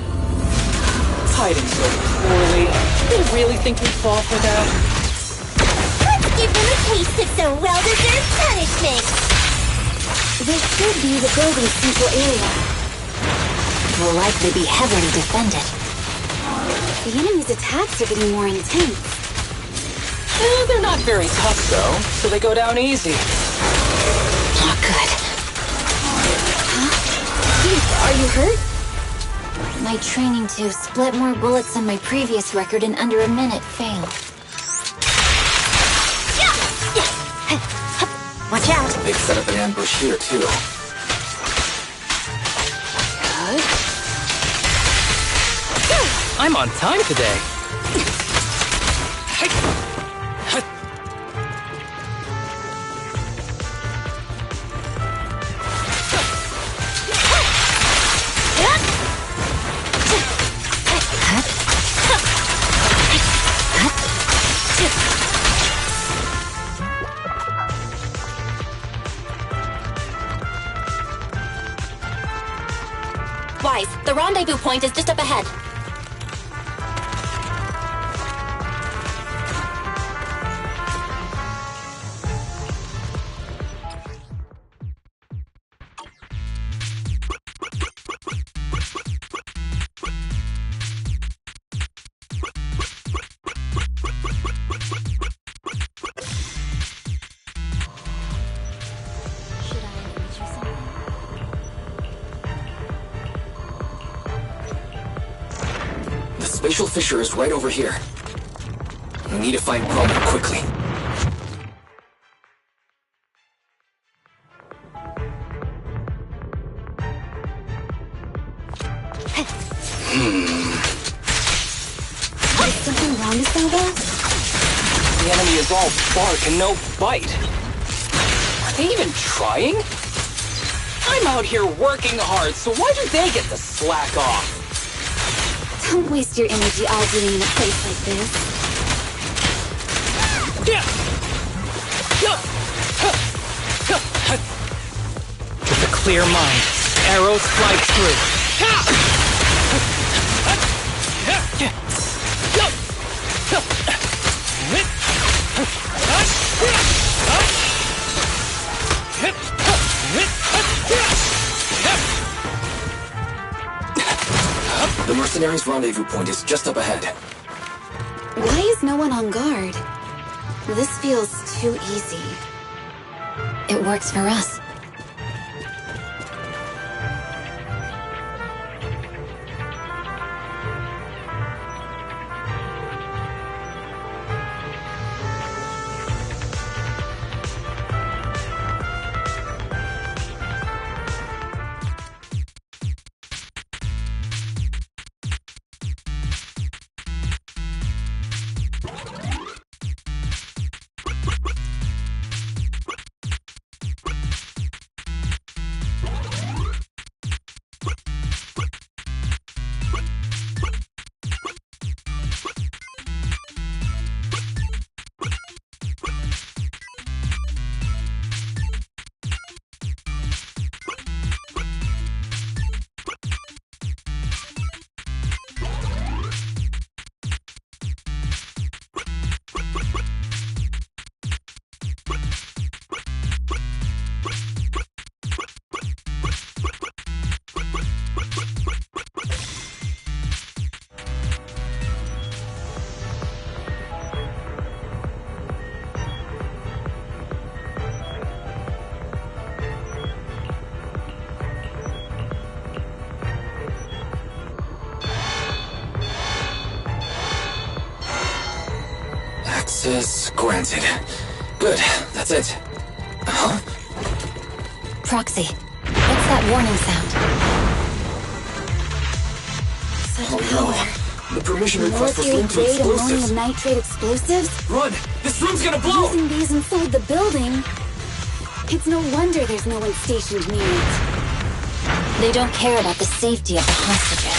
Hiding so poorly. They really think we'd fall for that? Let's give them a taste of some well-deserved punishment! This should be the building's central area. It will likely be heavily defended. The enemy's attacks are getting more intense. They're not very tough, though, so they go down easy. Not good. Huh? Chief, are you hurt? My training to split more bullets than my previous record in under a minute failed. Watch out! They've set up an ambush here, too. I'm on time today. Wise, the rendezvous point is just up ahead. The spatial fissure is right over here. We need to find Promin quickly. Is something wrong, Isabel? The enemy is all bark and no bite. Are they even trying? I'm out here working hard, so why do they get to slack off? Don't waste your energy arguing in a place like this. With a clear mind, arrows fly true. mercenaries' rendezvous point is just up ahead. Why is no one on guard? This feels too easy. It works for us. Access granted. Good, that's it. Huh? Proxy, what's that warning sound? Such Oh power. no. The permission request was linked to Mercury-grade explosives. ammonium nitrate explosives? Run! This room's gonna blow! Using these inside the building? It's no wonder there's no one stationed near it. They don't care about the safety of the hostages.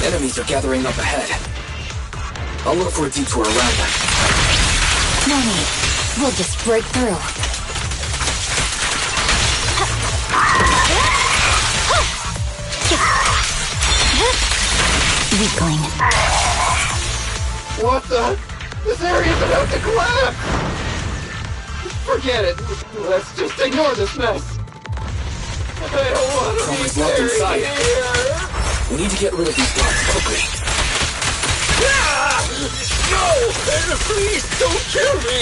Enemies are gathering up ahead. I'll look for a detour around them. No need. We'll just break through. Weakling. What the? This area's about to collapse! Forget it. Let's just ignore this mess. I don't want to be Someone's locked buried inside. here. We need to get rid of these guards quickly. No! Please don't kill me!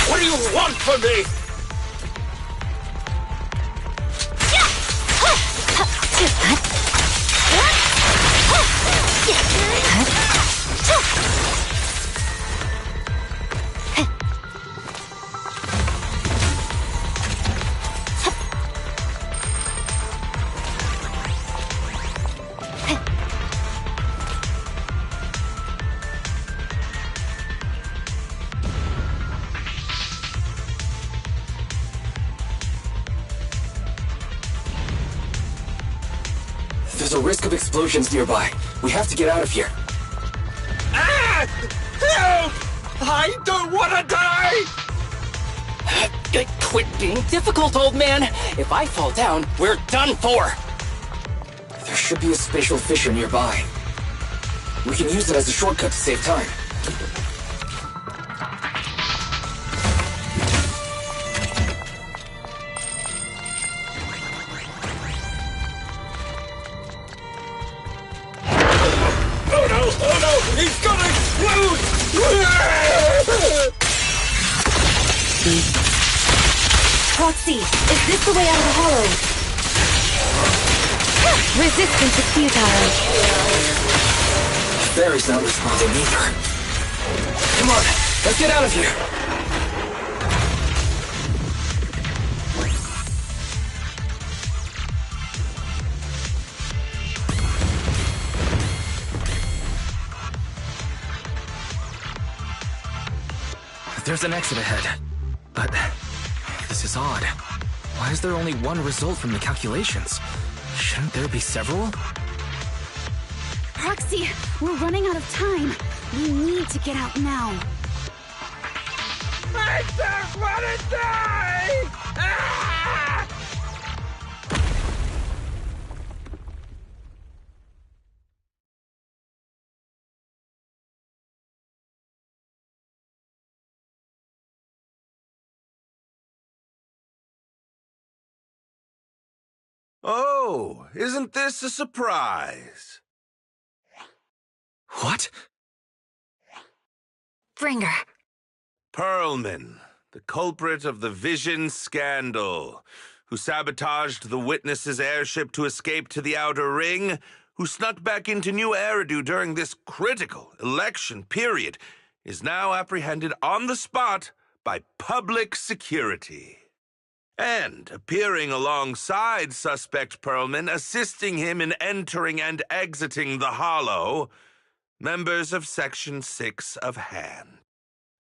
What do you want from me? There's a risk of explosions nearby. We have to get out of here. Ah! Help! I don't want to die! Quit being difficult, old man. If I fall down, we're done for. There should be a spatial fissure nearby. We can use it as a shortcut to save time. Oh no! He's gonna explode! Proxy, is this the way out of the hollow? Resistance is futile. Barry's not responding either. Come on, let's get out of here. There's an exit ahead, but this is odd. Why is there only one result from the calculations? Shouldn't there be several? Proxy, we're running out of time. We need to get out now. I don't want to die! Ah! Oh, isn't this a surprise? What? Bringer. Perlman, the culprit of the Vision scandal, who sabotaged the Witness's airship to escape to the Outer Ring, who snuck back into New Eridu during this critical election period, is now apprehended on the spot by public security. And appearing alongside suspect Perlman, assisting him in entering and exiting the Hollow, members of Section 6 of Han.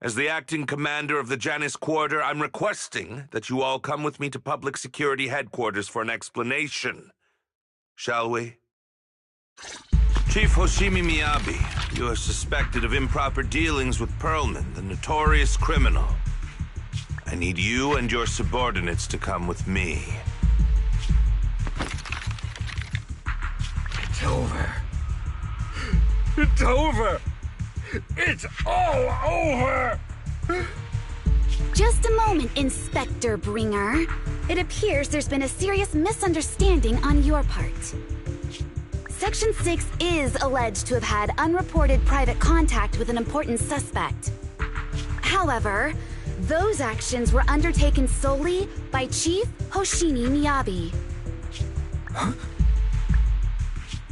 As the acting commander of the Janus Quarter, I'm requesting that you all come with me to Public Security Headquarters for an explanation. Shall we? Chief Hoshimi Miyabi, you are suspected of improper dealings with Perlman, the notorious criminal. I need you and your subordinates to come with me. It's over. It's over! It's all over! Just a moment, Inspector Bringer. It appears there's been a serious misunderstanding on your part. Section 6 is alleged to have had unreported private contact with an important suspect. However, those actions were undertaken solely by Chief Hoshimi Miyabi. Huh?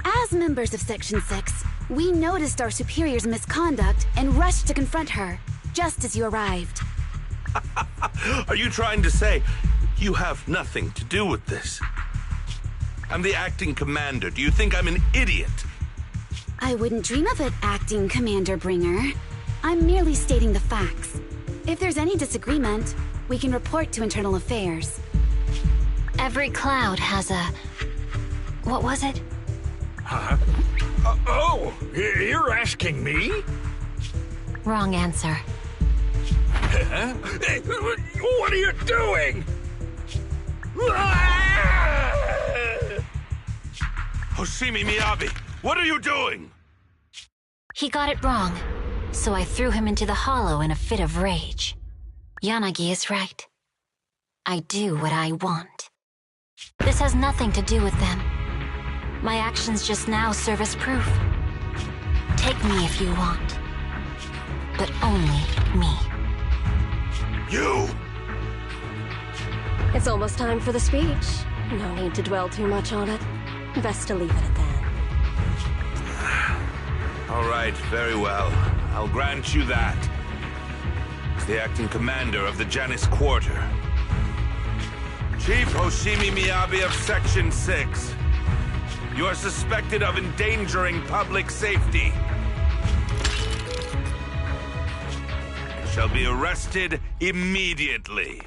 As members of Section 6, we noticed our superior's misconduct and rushed to confront her, just as you arrived. Are you trying to say you have nothing to do with this? I'm the acting commander. Do you think I'm an idiot? I wouldn't dream of it, Acting Commander Bringer. I'm merely stating the facts. If there's any disagreement, we can report to Internal Affairs. Every cloud has a... What was it? Huh? Oh, you're asking me? Wrong answer. Huh? What are you doing? Hoshimi Miyabi, what are you doing? He got it wrong, so I threw him into the hollow in a fit of rage. Yanagi is right. I do what I want. This has nothing to do with them. My actions just now serve as proof. Take me if you want. But only me. You! It's almost time for the speech. No need to dwell too much on it. Best to leave it at that. All right, very well. I'll grant you that. As the acting commander of the Janus Quarter. Chief Hoshimi Miyabi of Section 6. You are suspected of endangering public safety. You shall be arrested immediately.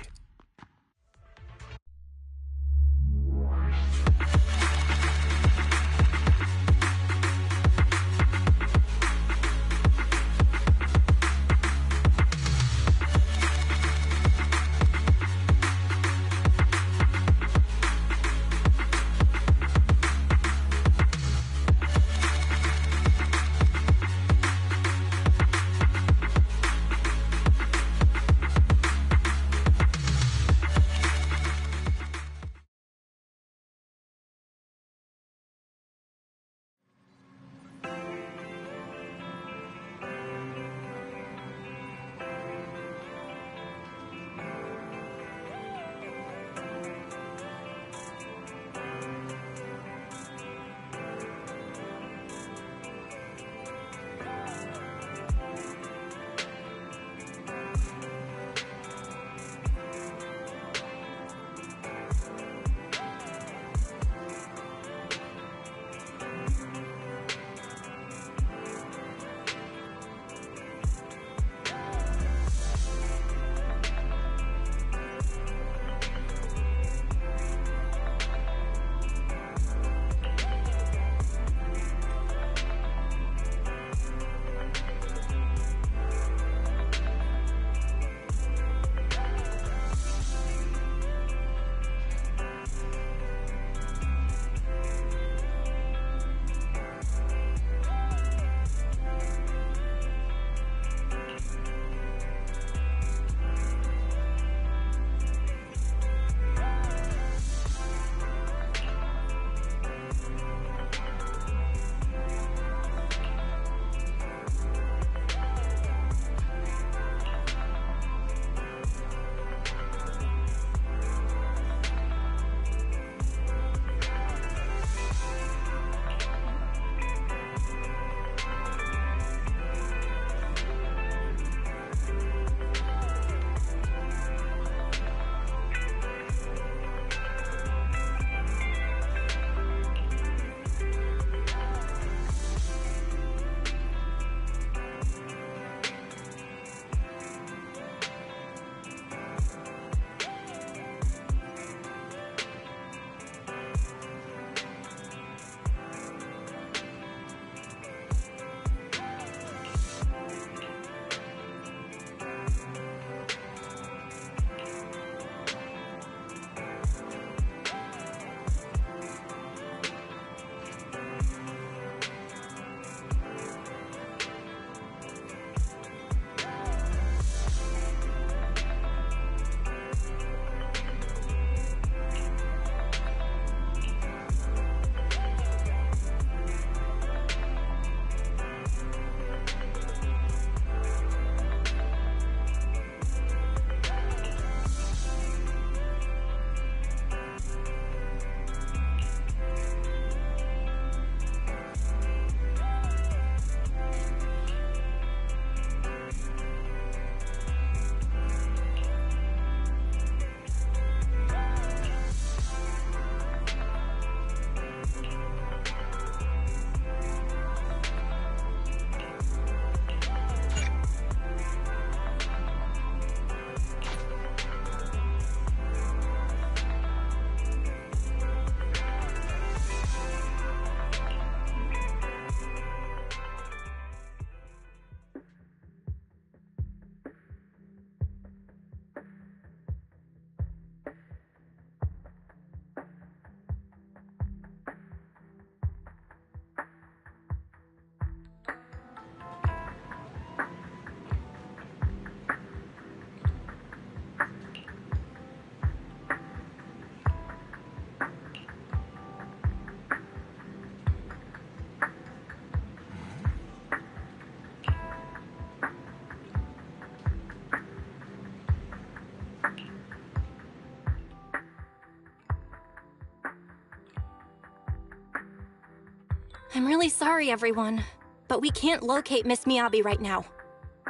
really sorry, everyone, but we can't locate Miss Miyabi right now.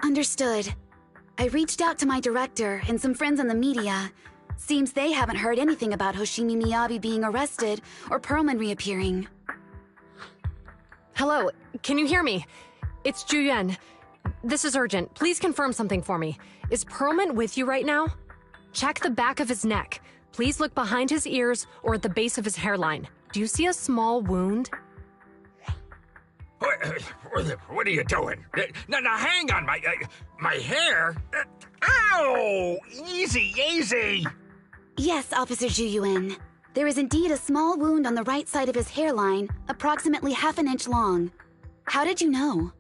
Understood. I reached out to my director and some friends in the media. Seems they haven't heard anything about Hoshimi Miyabi being arrested or Perlman reappearing. Hello, can you hear me? It's Juyuan. This is urgent. Please confirm something for me. Is Perlman with you right now? Check the back of his neck. Please look behind his ears or at the base of his hairline. Do you see a small wound? What are you doing? Now, hang on, my hair? Ow! Easy, easy! Yes, Officer Juyuan. There is indeed a small wound on the right side of his hairline, approximately half an inch long. How did you know?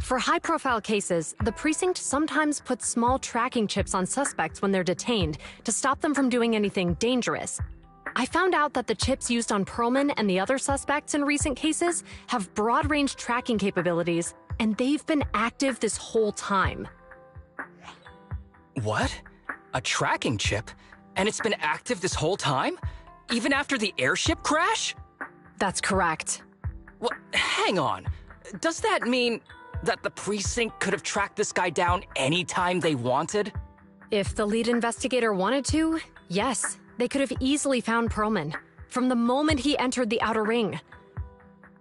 For high-profile cases, the precinct sometimes puts small tracking chips on suspects when they're detained to stop them from doing anything dangerous. I found out that the chips used on Perlman and the other suspects in recent cases have broad-range tracking capabilities, and they've been active this whole time. What? A tracking chip? And it's been active this whole time? Even after the airship crash? That's correct. Well, hang on. Does that mean that the precinct could have tracked this guy down anytime they wanted? If the lead investigator wanted to, yes. They could have easily found Perlman from the moment he entered the outer ring.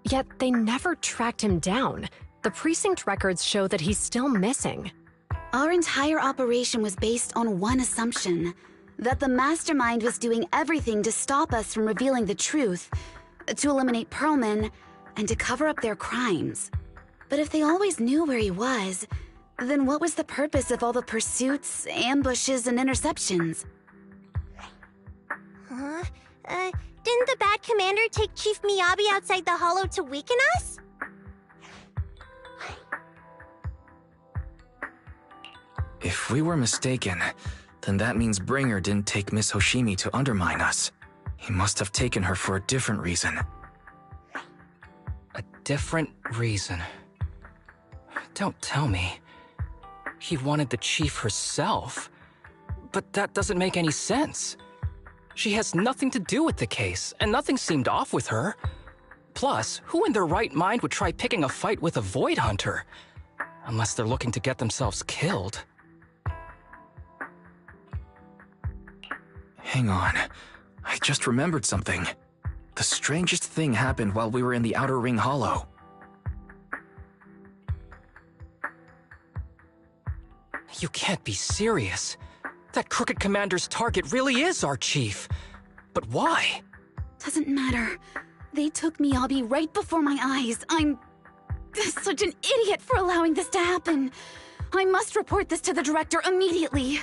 Yet they never tracked him down. The precinct records show that he's still missing. Our entire operation was based on one assumption, that the mastermind was doing everything to stop us from revealing the truth, to eliminate Perlman, and to cover up their crimes. But if they always knew where he was, then what was the purpose of all the pursuits, ambushes, and interceptions? Didn't the bad commander take Chief Miyabi outside the hollow to weaken us? If we were mistaken, then that means Bringer didn't take Miss Hoshimi to undermine us. He must have taken her for a different reason. A different reason? Don't tell me. He wanted the chief herself. But that doesn't make any sense. She has nothing to do with the case, and nothing seemed off with her. Plus, who in their right mind would try picking a fight with a Void Hunter? Unless they're looking to get themselves killed. Hang on. I just remembered something. The strangest thing happened while we were in the Outer Ring Hollow. You can't be serious. That crooked commander's target really is our chief. But why? Doesn't matter. They took Miyabi right before my eyes. I'm such an idiot for allowing this to happen. I must report this to the director immediately.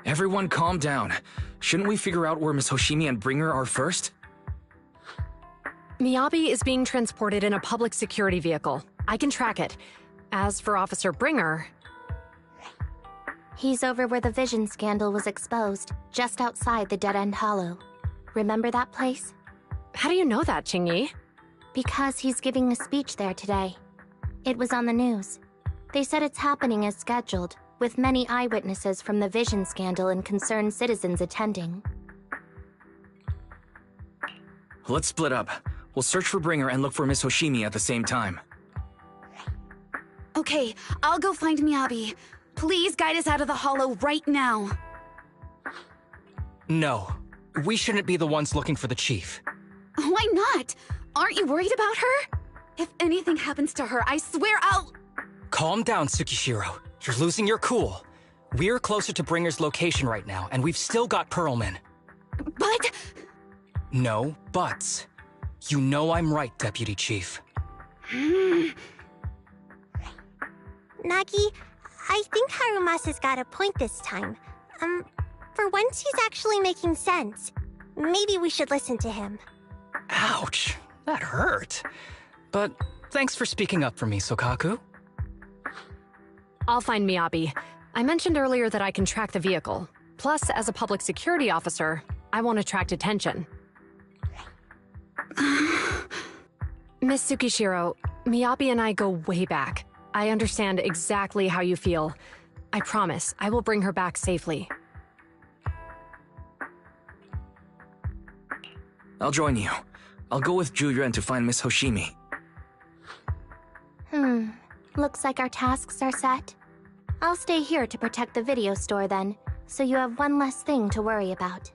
Everyone calm down. Shouldn't we figure out where Miss Hoshimi and Bringer are first? Miyabi is being transported in a public security vehicle. I can track it. As for Officer Bringer... He's over where the Vision scandal was exposed, just outside the Dead End Hollow. Remember that place? How do you know that, Qingyi? Because he's giving a speech there today. It was on the news. They said it's happening as scheduled, with many eyewitnesses from the Vision scandal and concerned citizens attending. Let's split up. We'll search for Bringer and look for Miss Hoshimi at the same time. Okay, I'll go find Miyabi. Please guide us out of the hollow right now. No. We shouldn't be the ones looking for the chief. Why not? Aren't you worried about her? If anything happens to her, I swear I'll... Calm down, Tsukishiro. You're losing your cool. We're closer to Bringer's location right now, and we've still got Perlman. But... No buts. You know I'm right, Deputy Chief. Nagi, I think Harumasa's got a point this time. For once he's actually making sense. Maybe we should listen to him. Ouch, that hurt. But thanks for speaking up for me, Sokaku. I'll find Miyabi. I mentioned earlier that I can track the vehicle. Plus, as a public security officer, I won't attract attention. Miss Tsukishiro, Miyabi and I go way back. I understand exactly how you feel. I promise, I will bring her back safely. I'll join you. I'll go with Juyuan to find Miss Hoshimi. Looks like our tasks are set. I'll stay here to protect the video store then, so you have one less thing to worry about.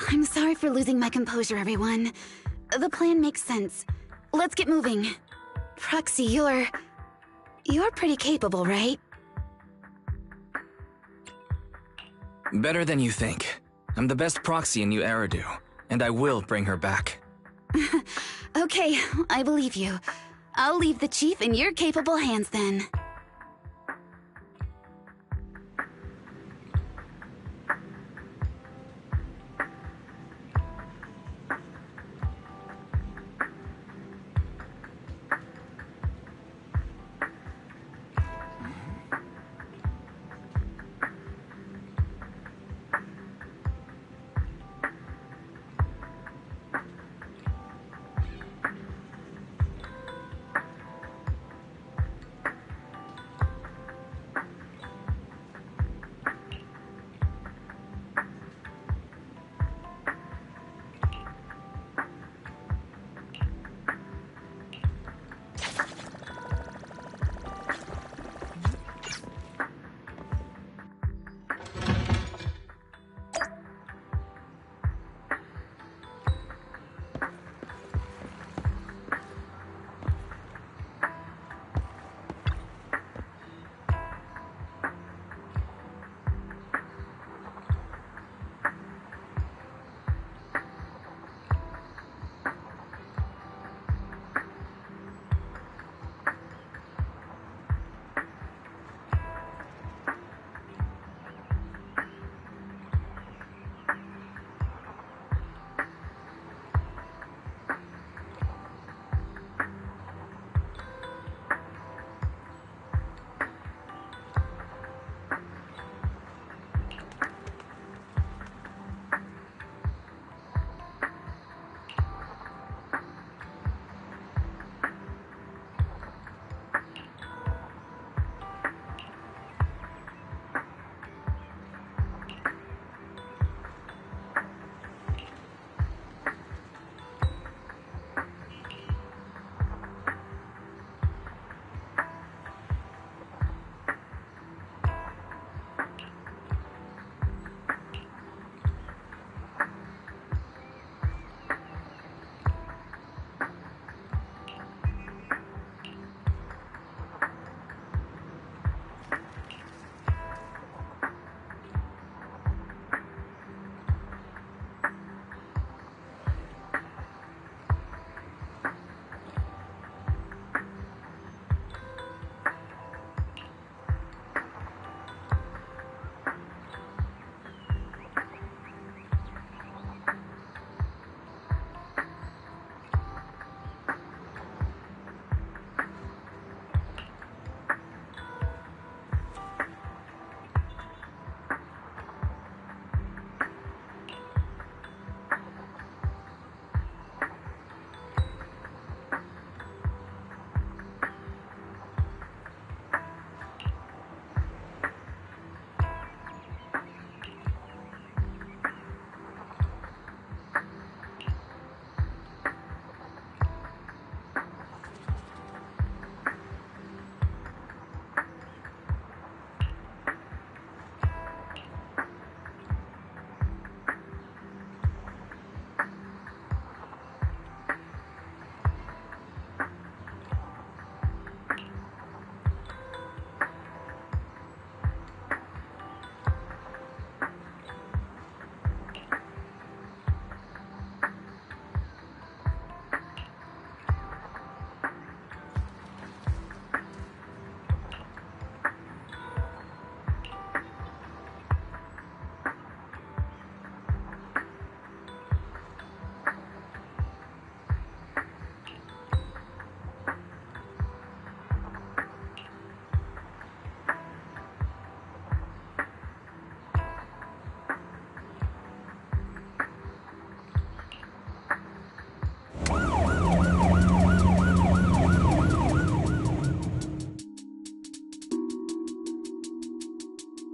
I'm sorry for losing my composure, everyone. The plan makes sense. Let's get moving. Proxy, you're pretty capable, right? Better than you think. I'm the best proxy in New Eridu, and I will bring her back. Okay, I believe you. I'll leave the chief in your capable hands then.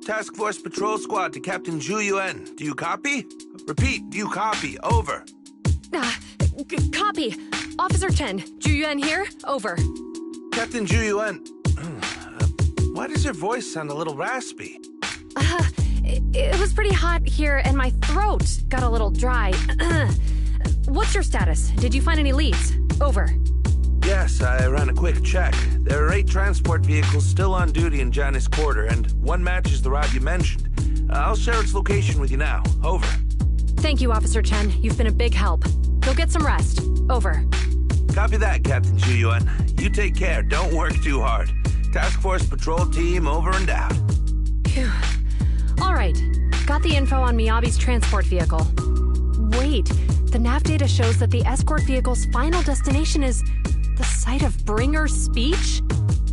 Task Force Patrol Squad to Captain Zhu Yuan. Do you copy? Repeat, do you copy? Over. Copy. Officer Chen, Ju Yuan here. Over. Captain Ju Yuan, why does your voice sound a little raspy? It was pretty hot here, and my throat got a little dry. What's your status? Did you find any leads? Over. Yes, I ran a quick check. There are 8 transport vehicles still on duty in Janice Quarter, and one matches the route you mentioned. I'll share its location with you now. Over. Thank you, Officer Chen. You've been a big help. Go get some rest. Over. Copy that, Captain Ju Yuan. You take care. Don't work too hard. Task Force Patrol Team over and out. Phew. All right. Got the info on Miyabi's transport vehicle. Wait. The nav data shows that the escort vehicle's final destination is the site of Bringer's speech?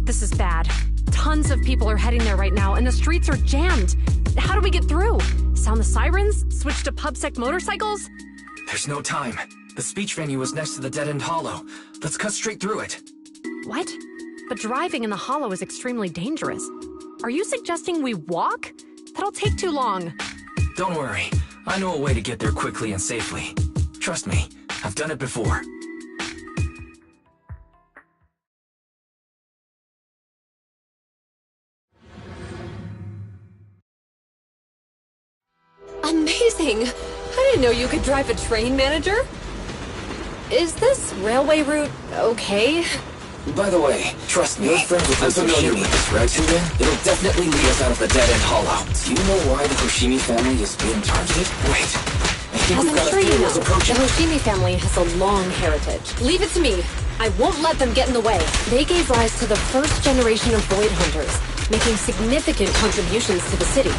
This is bad. Tons of people are heading there right now, and the streets are jammed. How do we get through? Sound the sirens? Switch to PubSec motorcycles? There's no time. The speech venue is next to the dead-end hollow. Let's cut straight through it. What? But driving in the hollow is extremely dangerous. Are you suggesting we walk? That'll take too long. Don't worry. I know a way to get there quickly and safely. Trust me, I've done it before. Amazing! I didn't know you could drive a train, manager. Is this railway route okay? By the way, trust me, you're friends with the Hoshimi, right? It'll definitely lead us out of the dead-end hollow. Do you know why the Hoshimi family is being targeted? Wait, I think As we've I'm got sure a you few know, is approaching. the Hoshimi family has a long heritage. Leave it to me. I won't let them get in the way. They gave rise to the first generation of Void Hunters, making significant contributions to the city.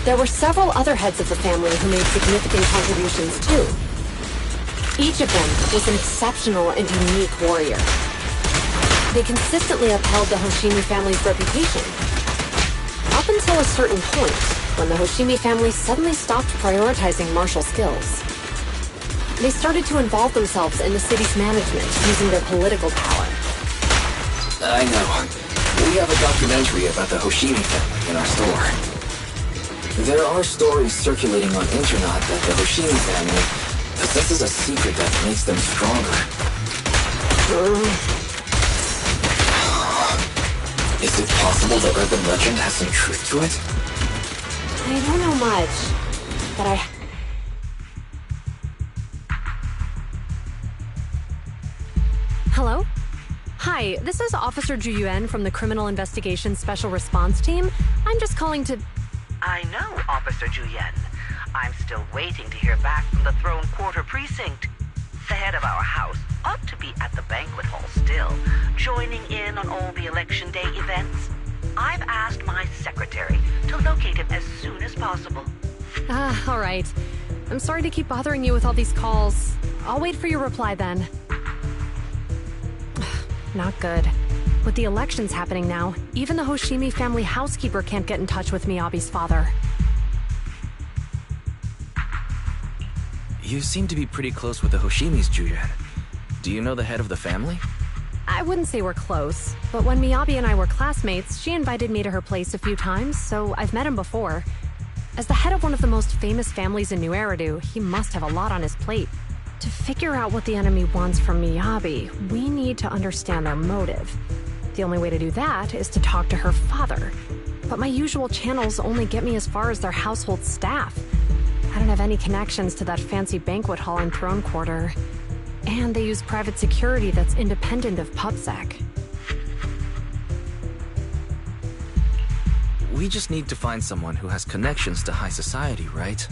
There were several other heads of the family who made significant contributions too. Each of them was an exceptional and unique warrior. They consistently upheld the Hoshimi family's reputation. Up until a certain point, when the Hoshimi family suddenly stopped prioritizing martial skills. They started to involve themselves in the city's management using their political power. I know. We have a documentary about the Hoshimi family in our store. There are stories circulating on internet that the Hoshimi family possesses a secret that makes them stronger. Is it possible the urban legend has some truth to it? I don't know much, but Hello? Hi, this is Officer Ju Yuan from the Criminal Investigation Special Response Team. I'm just calling to... I know, Officer Ju Yuan. I'm still waiting to hear back from the Throne Quarter Precinct. The head of our house ought to be at the banquet hall still, joining in on all the Election Day events. I've asked my secretary to locate him as soon as possible. All right. I'm sorry to keep bothering you with all these calls. I'll wait for your reply then. Not good. With the elections happening now, even the Hoshimi family housekeeper can't get in touch with Miyabi's father. You seem to be pretty close with the Hoshimis, Ju Yuan. Do you know the head of the family? I wouldn't say we're close, but when Miyabi and I were classmates, she invited me to her place a few times, so I've met him before. As the head of one of the most famous families in New Eridu, he must have a lot on his plate. To figure out what the enemy wants from Miyabi, we need to understand their motive. The only way to do that is to talk to her father. But my usual channels only get me as far as their household staff. I don't have any connections to that fancy banquet hall in Throne Quarter. And they use private security that's independent of PubSec. We just need to find someone who has connections to high society, right?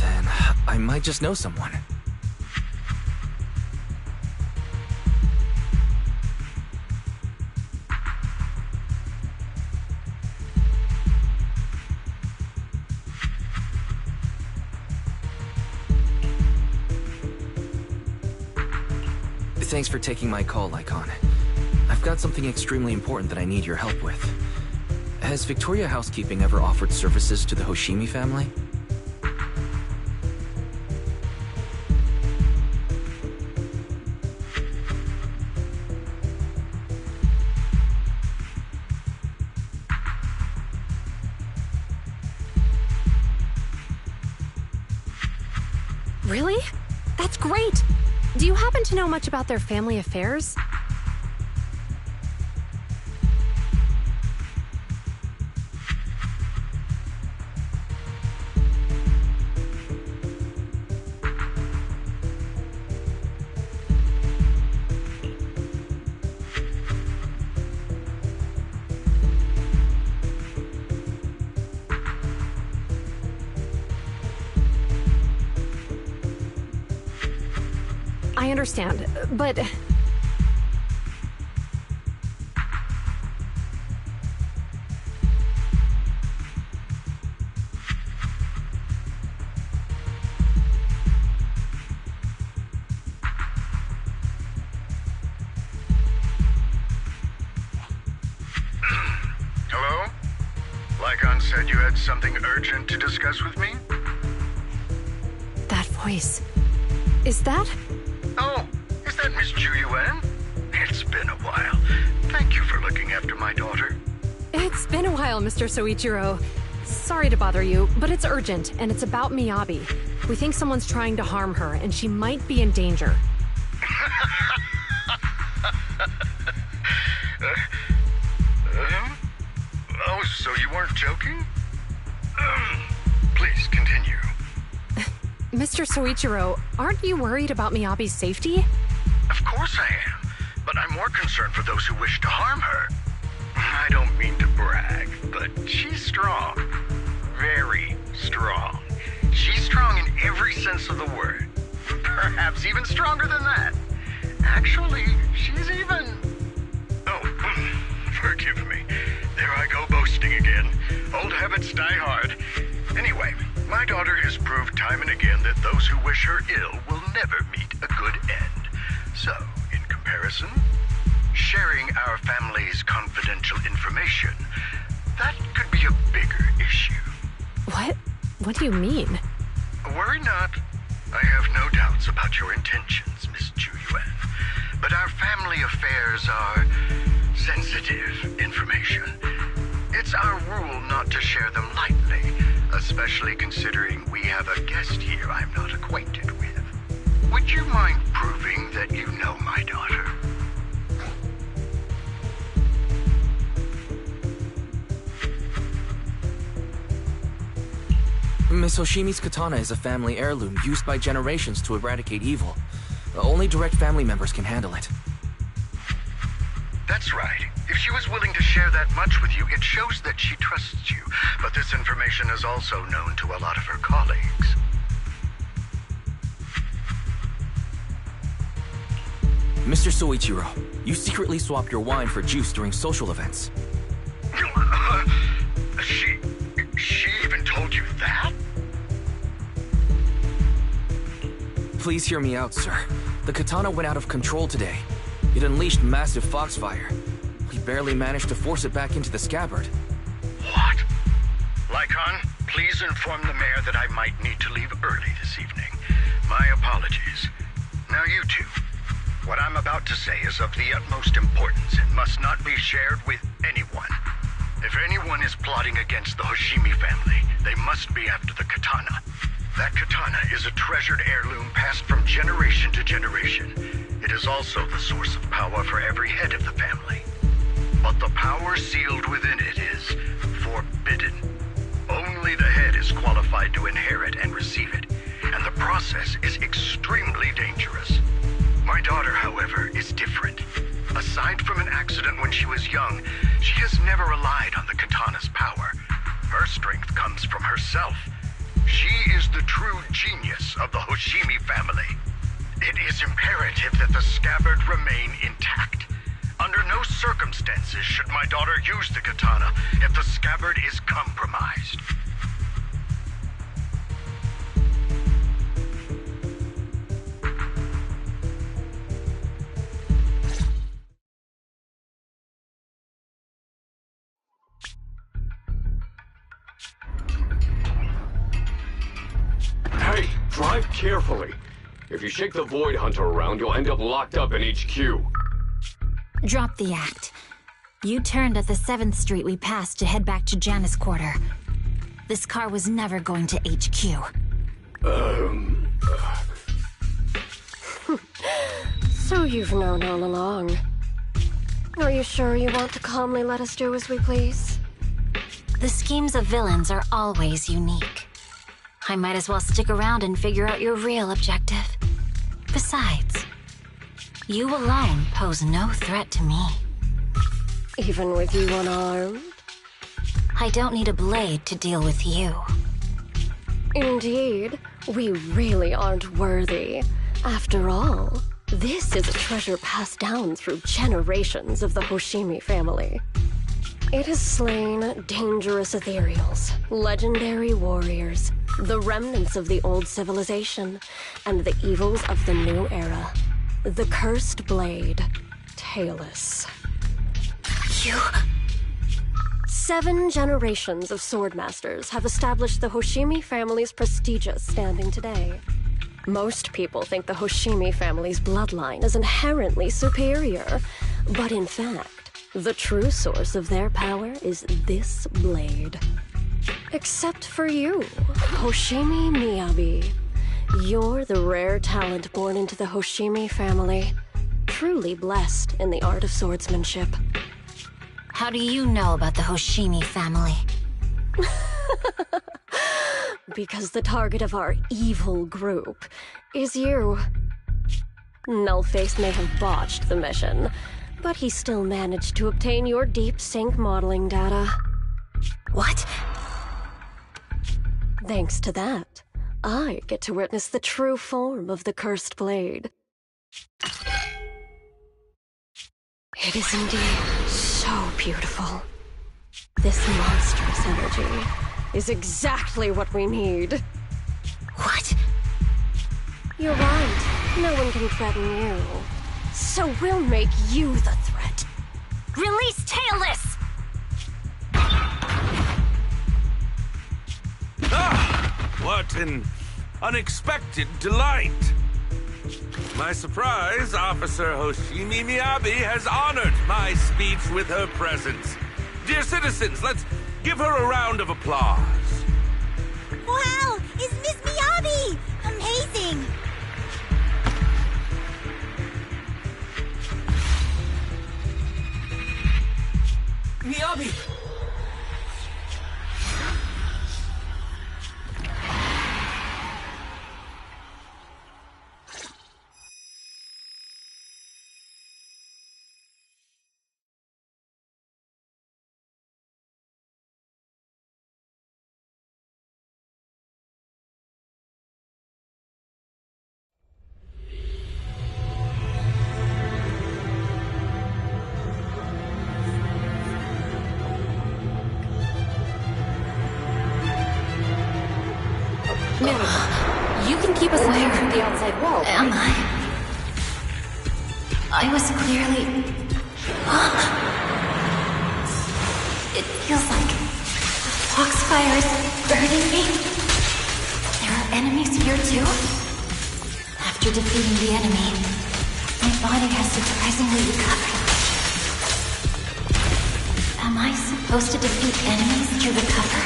Then I might just know someone. Thanks for taking my call, Lycon. I've got something extremely important that I need your help with. Has Victoria Housekeeping ever offered services to the Hoshimi family? Really? That's great! Do you happen to know much about their family affairs? I understand, but... Hello? Lycon said you had something urgent to discuss with me? That voice... Is that... Oh, is that Miss Ju Yuan? It's been a while. Thank you for looking after my daughter. It's been a while, Mr. Soichiro. Sorry to bother you, but it's urgent, and it's about Miyabi. We think someone's trying to harm her, and she might be in danger. Oh, so you weren't joking? Please, continue. Mr. Soichiro, aren't you worried about Miyabi's safety? Of course I am, but I'm more concerned for those who wish to harm her. I don't mean to brag, but she's strong. Very strong. She's strong in every sense of the word. Perhaps even stronger than that. Actually, she's even... Oh, forgive me. There I go boasting again. Old habits die hard. Anyway, my daughter has proved time and again that those who wish her ill will never meet a good end. So, in comparison, sharing our family's confidential information, that could be a bigger issue. What? What do you mean? Worry not. I have no doubts about your intentions, Miss Ju Yuan. But our family affairs are sensitive information. It's our rule not to share them lightly, especially considering we have a guest here I'm not acquainted with. Would you mind proving that you know my daughter? Miss Hoshimi's katana is a family heirloom used by generations to eradicate evil. Only direct family members can handle it. That's right. If she was willing to share that much with you, it shows that she trusts you. But this information is also known to a lot of her colleagues. Mr. Soichiro, you secretly swap your wine for juice during social events. She even told you that? Please hear me out, sir. The katana went out of control today. It unleashed massive foxfire. We barely managed to force it back into the scabbard. What? Lycon, please inform the mayor that I might need to leave early this evening. My apologies. Now you two. What I'm about to say is of the utmost importance and must not be shared with anyone. If anyone is plotting against the Hoshimi family, they must be after the katana. That katana is a treasured heirloom passed from generation to generation. It is also the source of power for every head of the family. But the power sealed within it is forbidden. Only the head is qualified to inherit and receive it, and the process is extremely dangerous. My daughter, however, is different. Aside from an accident when she was young, she has never relied on the katana's power. Her strength comes from herself. She is the true genius of the Hoshimi family. It is imperative that the scabbard remain intact. Under no circumstances should my daughter use the katana if the scabbard is compromised. Hey, drive carefully. If you shake the Void Hunter around, you'll end up locked up in HQ. Drop the act. You turned at the 7th Street we passed to head back to Janus Quarter. This car was never going to HQ. So you've known all along. Are you sure you want to calmly let us do as we please? The schemes of villains are always unique. I might as well stick around and figure out your real objective. Besides, you alone pose no threat to me. Even with you unarmed? I don't need a blade to deal with you. Indeed, we really aren't worthy. After all, this is a treasure passed down through generations of the Hoshimi family. It has slain dangerous ethereals, legendary warriors, the remnants of the old civilization, and the evils of the new era. The cursed blade, Tailless. You... 7 generations of swordmasters have established the Hoshimi family's prestigious standing today. Most people think the Hoshimi family's bloodline is inherently superior, but in fact, the true source of their power is this blade. Except for you, Hoshimi Miyabi. You're the rare talent born into the Hoshimi family, truly blessed in the art of swordsmanship. How do you know about the Hoshimi family? Because the target of our evil group is you. Nullface may have botched the mission, but he still managed to obtain your deep sync modeling data. What? Thanks to that, I get to witness the true form of the cursed blade. It is indeed so beautiful. This monstrous energy is exactly what we need. What? You're right. No one can threaten you. So we'll make you the threat. Release Tailless! Ah! What an unexpected delight! To my surprise, Officer Hoshimi Miyabi has honored my speech with her presence. Dear citizens, let's give her a round of applause. Wow! It's Miss Miyabi! Amazing! Miyabi! You can keep us away from the outside wall. Am I? I was clearly... It feels like Foxfire is burning me. There are enemies here too? After defeating the enemy, my body has surprisingly recovered. Am I supposed to defeat enemies to recover?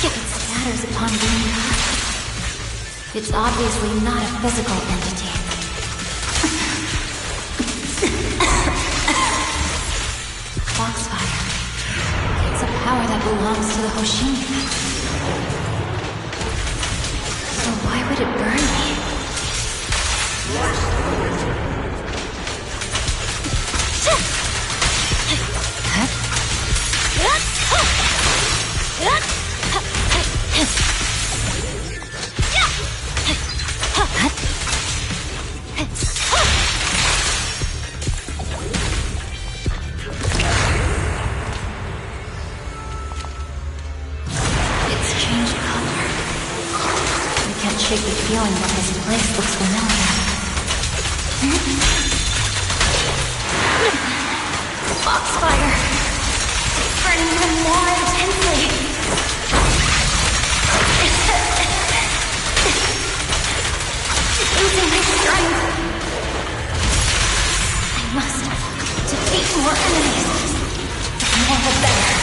Yet it scatters upon being caught. It's obviously not a physical entity. Foxfire. It's a power that belongs to the Hoshimi. So why would it burn me? Shake the feeling that this place looks familiar. Foxfire! It's burning even more intensely! Losing my strength! I must defeat more enemies. The more the better.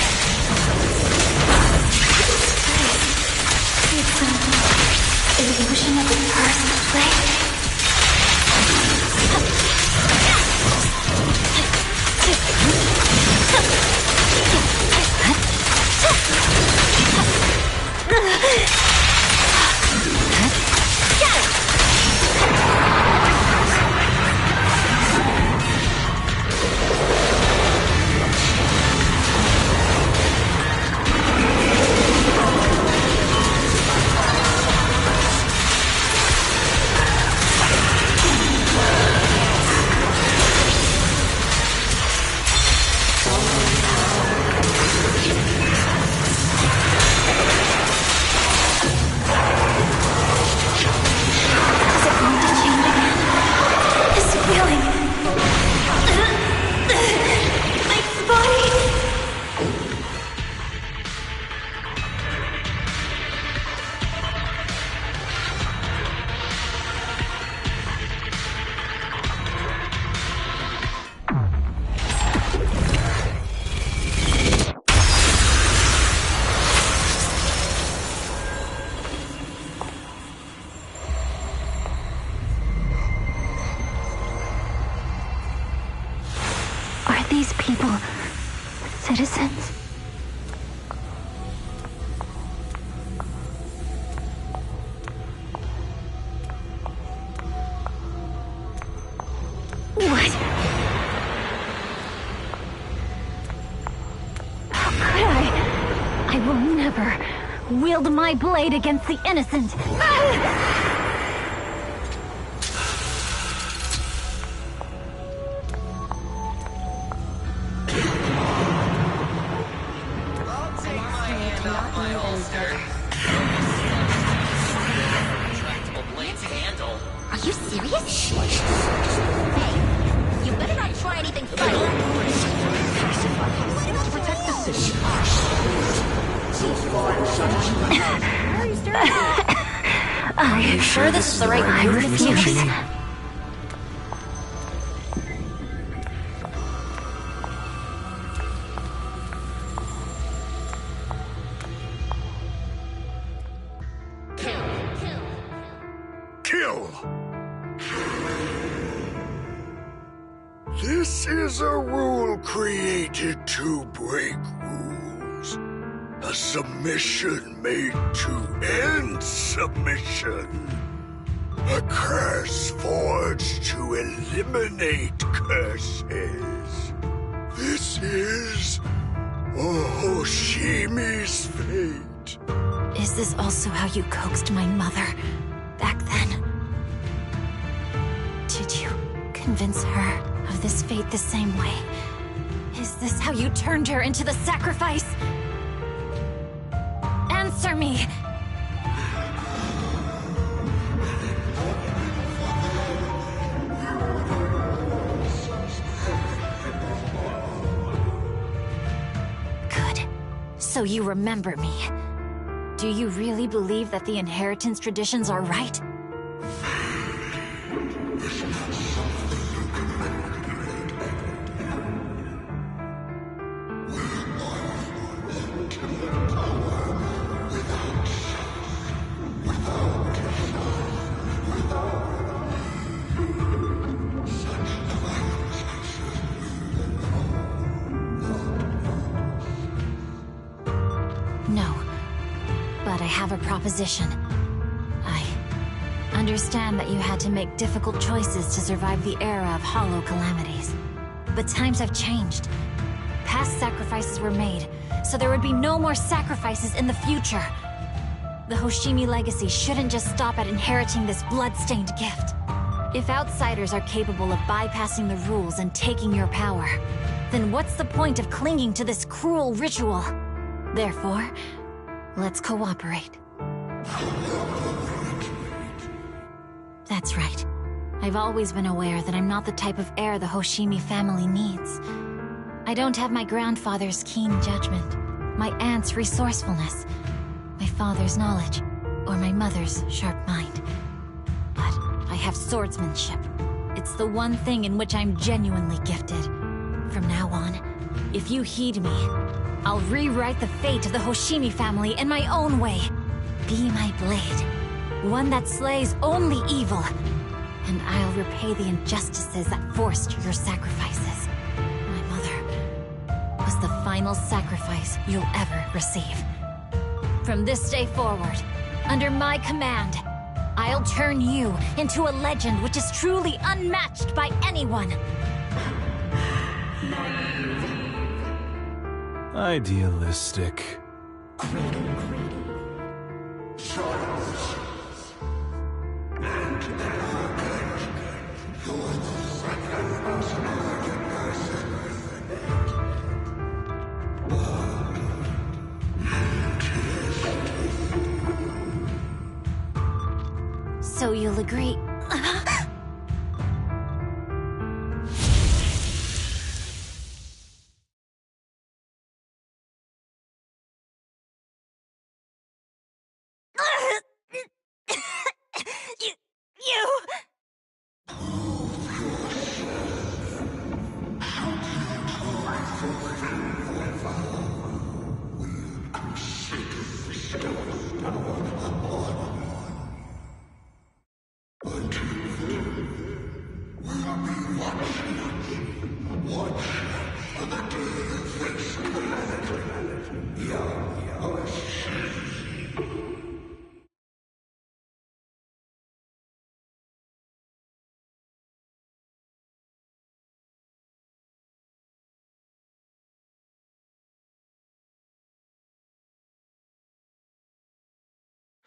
It's Are these people citizens? What? How could I? I will never wield my blade against the innocent. Are you serious? Hey, you better not try anything funny. Protect the city. Are you sure this is the right I move? refuse. Kill! This is a rule created to break rules. A submission made to end submission. A curse forged to eliminate curses. This is Hoshimi's fate. Is this also how you coaxed my mother back then? Did you convince her of this fate the same way? Is this how you turned her into the sacrifice? Answer me! Good. So you remember me. Do you really believe that the inheritance traditions are right? No. But I have a proposition. I understand that you had to make difficult choices to survive the era of hollow calamities. But times have changed. Past sacrifices were made, so there would be no more sacrifices in the future. The Hoshimi legacy shouldn't just stop at inheriting this blood-stained gift. If outsiders are capable of bypassing the rules and taking your power, then what's the point of clinging to this cruel ritual? Therefore, let's cooperate. That's right. I've always been aware that I'm not the type of heir the Hoshimi family needs. I don't have my grandfather's keen judgment, my aunt's resourcefulness, my father's knowledge, or my mother's sharp mind. But I have swordsmanship. It's the one thing in which I'm genuinely gifted. From now on, if you heed me, I'll rewrite the fate of the Hoshimi family in my own way. Be my blade, one that slays only evil, and I'll repay the injustices that forced your sacrifices. My mother was the final sacrifice you'll ever receive. From this day forward, under my command, I'll turn you into a legend which is truly unmatched by anyone. Idealistic. So you'll agree? Watch.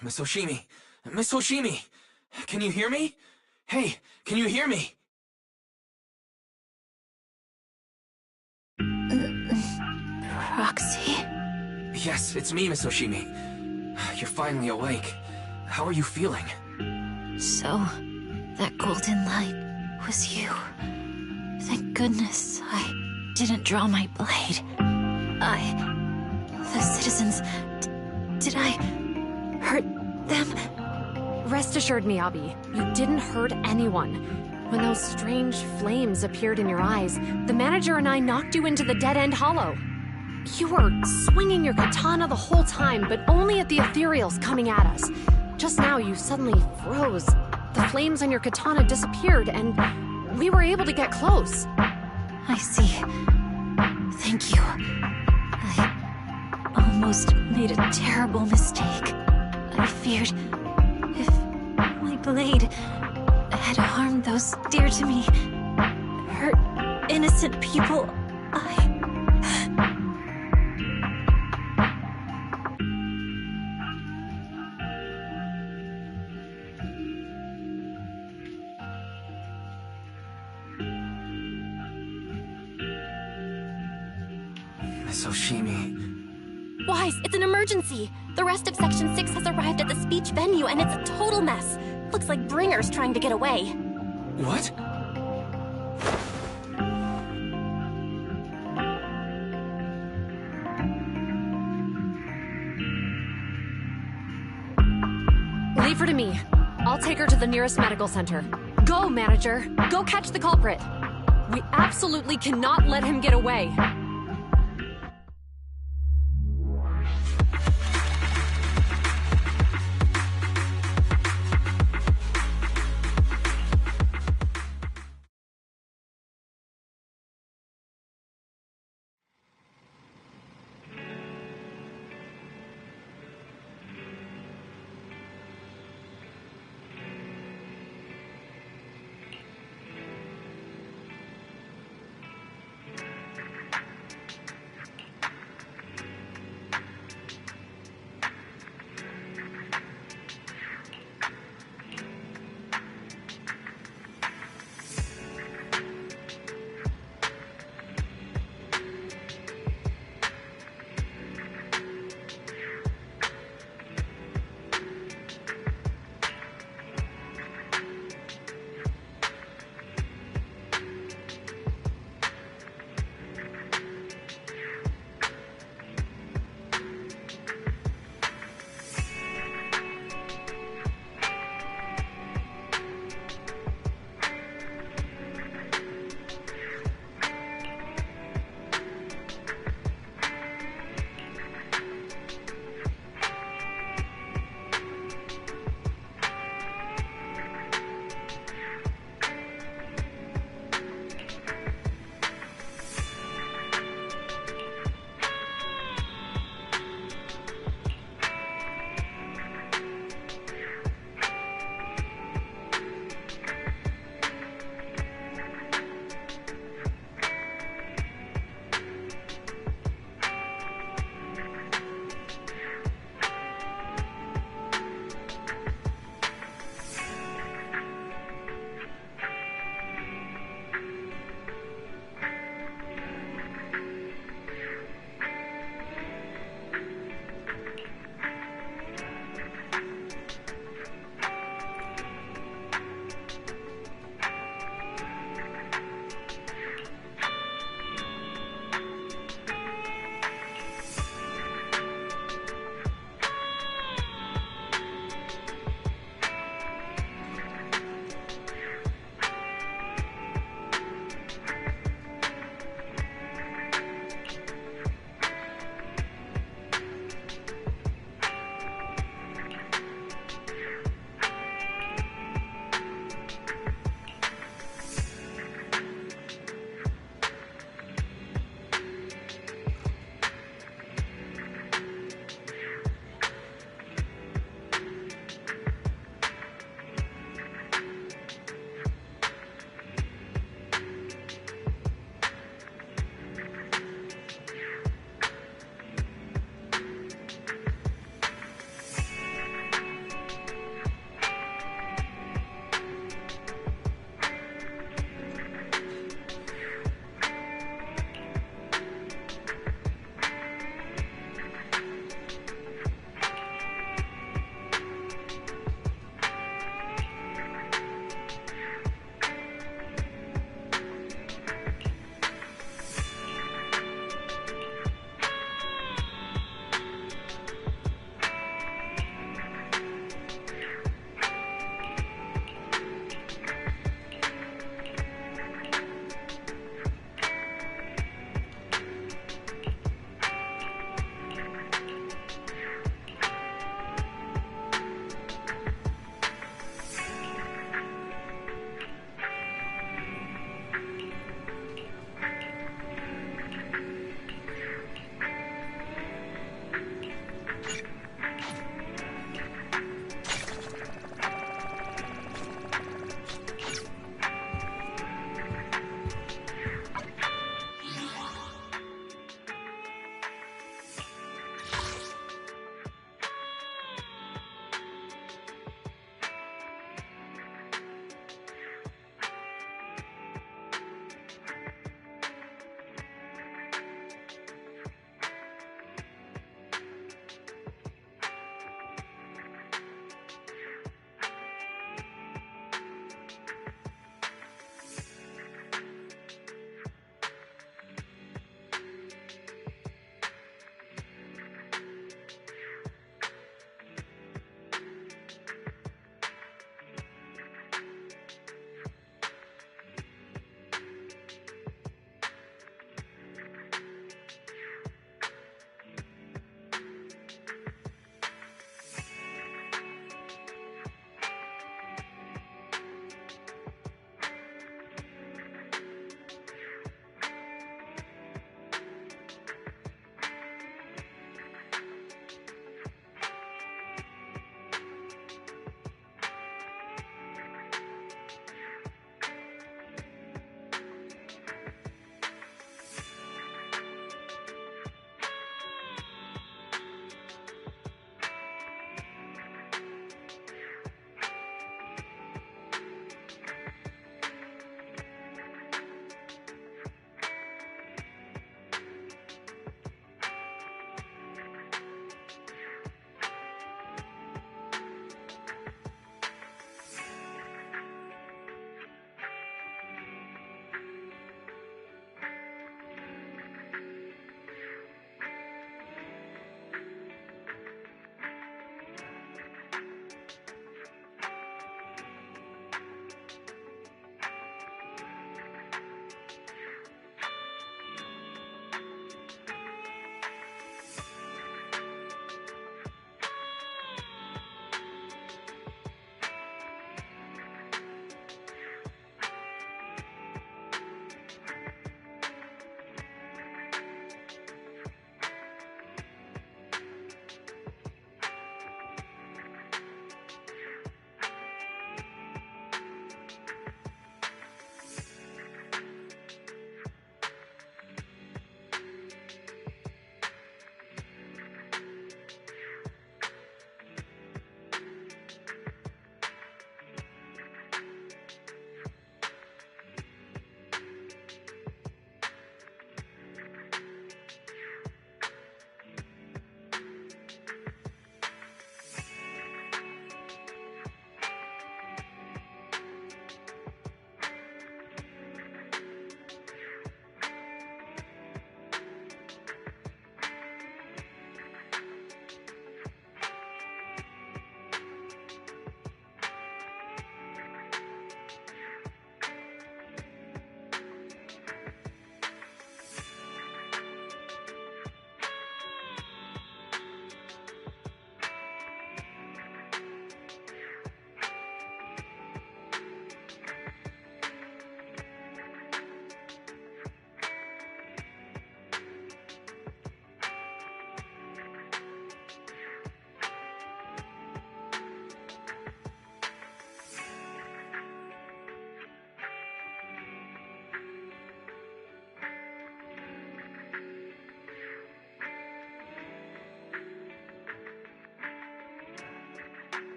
Miss Hoshimi! Miss Hoshimi! Can you hear me? Hey, can you hear me? Proxy? Yes, it's me, Miss Hoshimi. You're finally awake. How are you feeling? So, that golden light was you. Thank goodness I didn't draw my blade. The citizens... Did I hurt them? Rest assured, Miyabi, you didn't hurt anyone. When those strange flames appeared in your eyes, the manager and I knocked you into the dead-end hollow. You were swinging your katana the whole time, but only at the ethereals coming at us. Just now, you suddenly froze. The flames on your katana disappeared, and we were able to get close. I see. Thank you. I almost made a terrible mistake. I feared if my blade had harmed those dear to me, hurt innocent people, Miss Hoshimi... Wise, it's an emergency! The rest of Section 6 has arrived at the speech venue, and it's a total mess. Looks like Bringer's trying to get away. What? Leave her to me. I'll take her to the nearest medical center. Go, manager! Go catch the culprit! We absolutely cannot let him get away!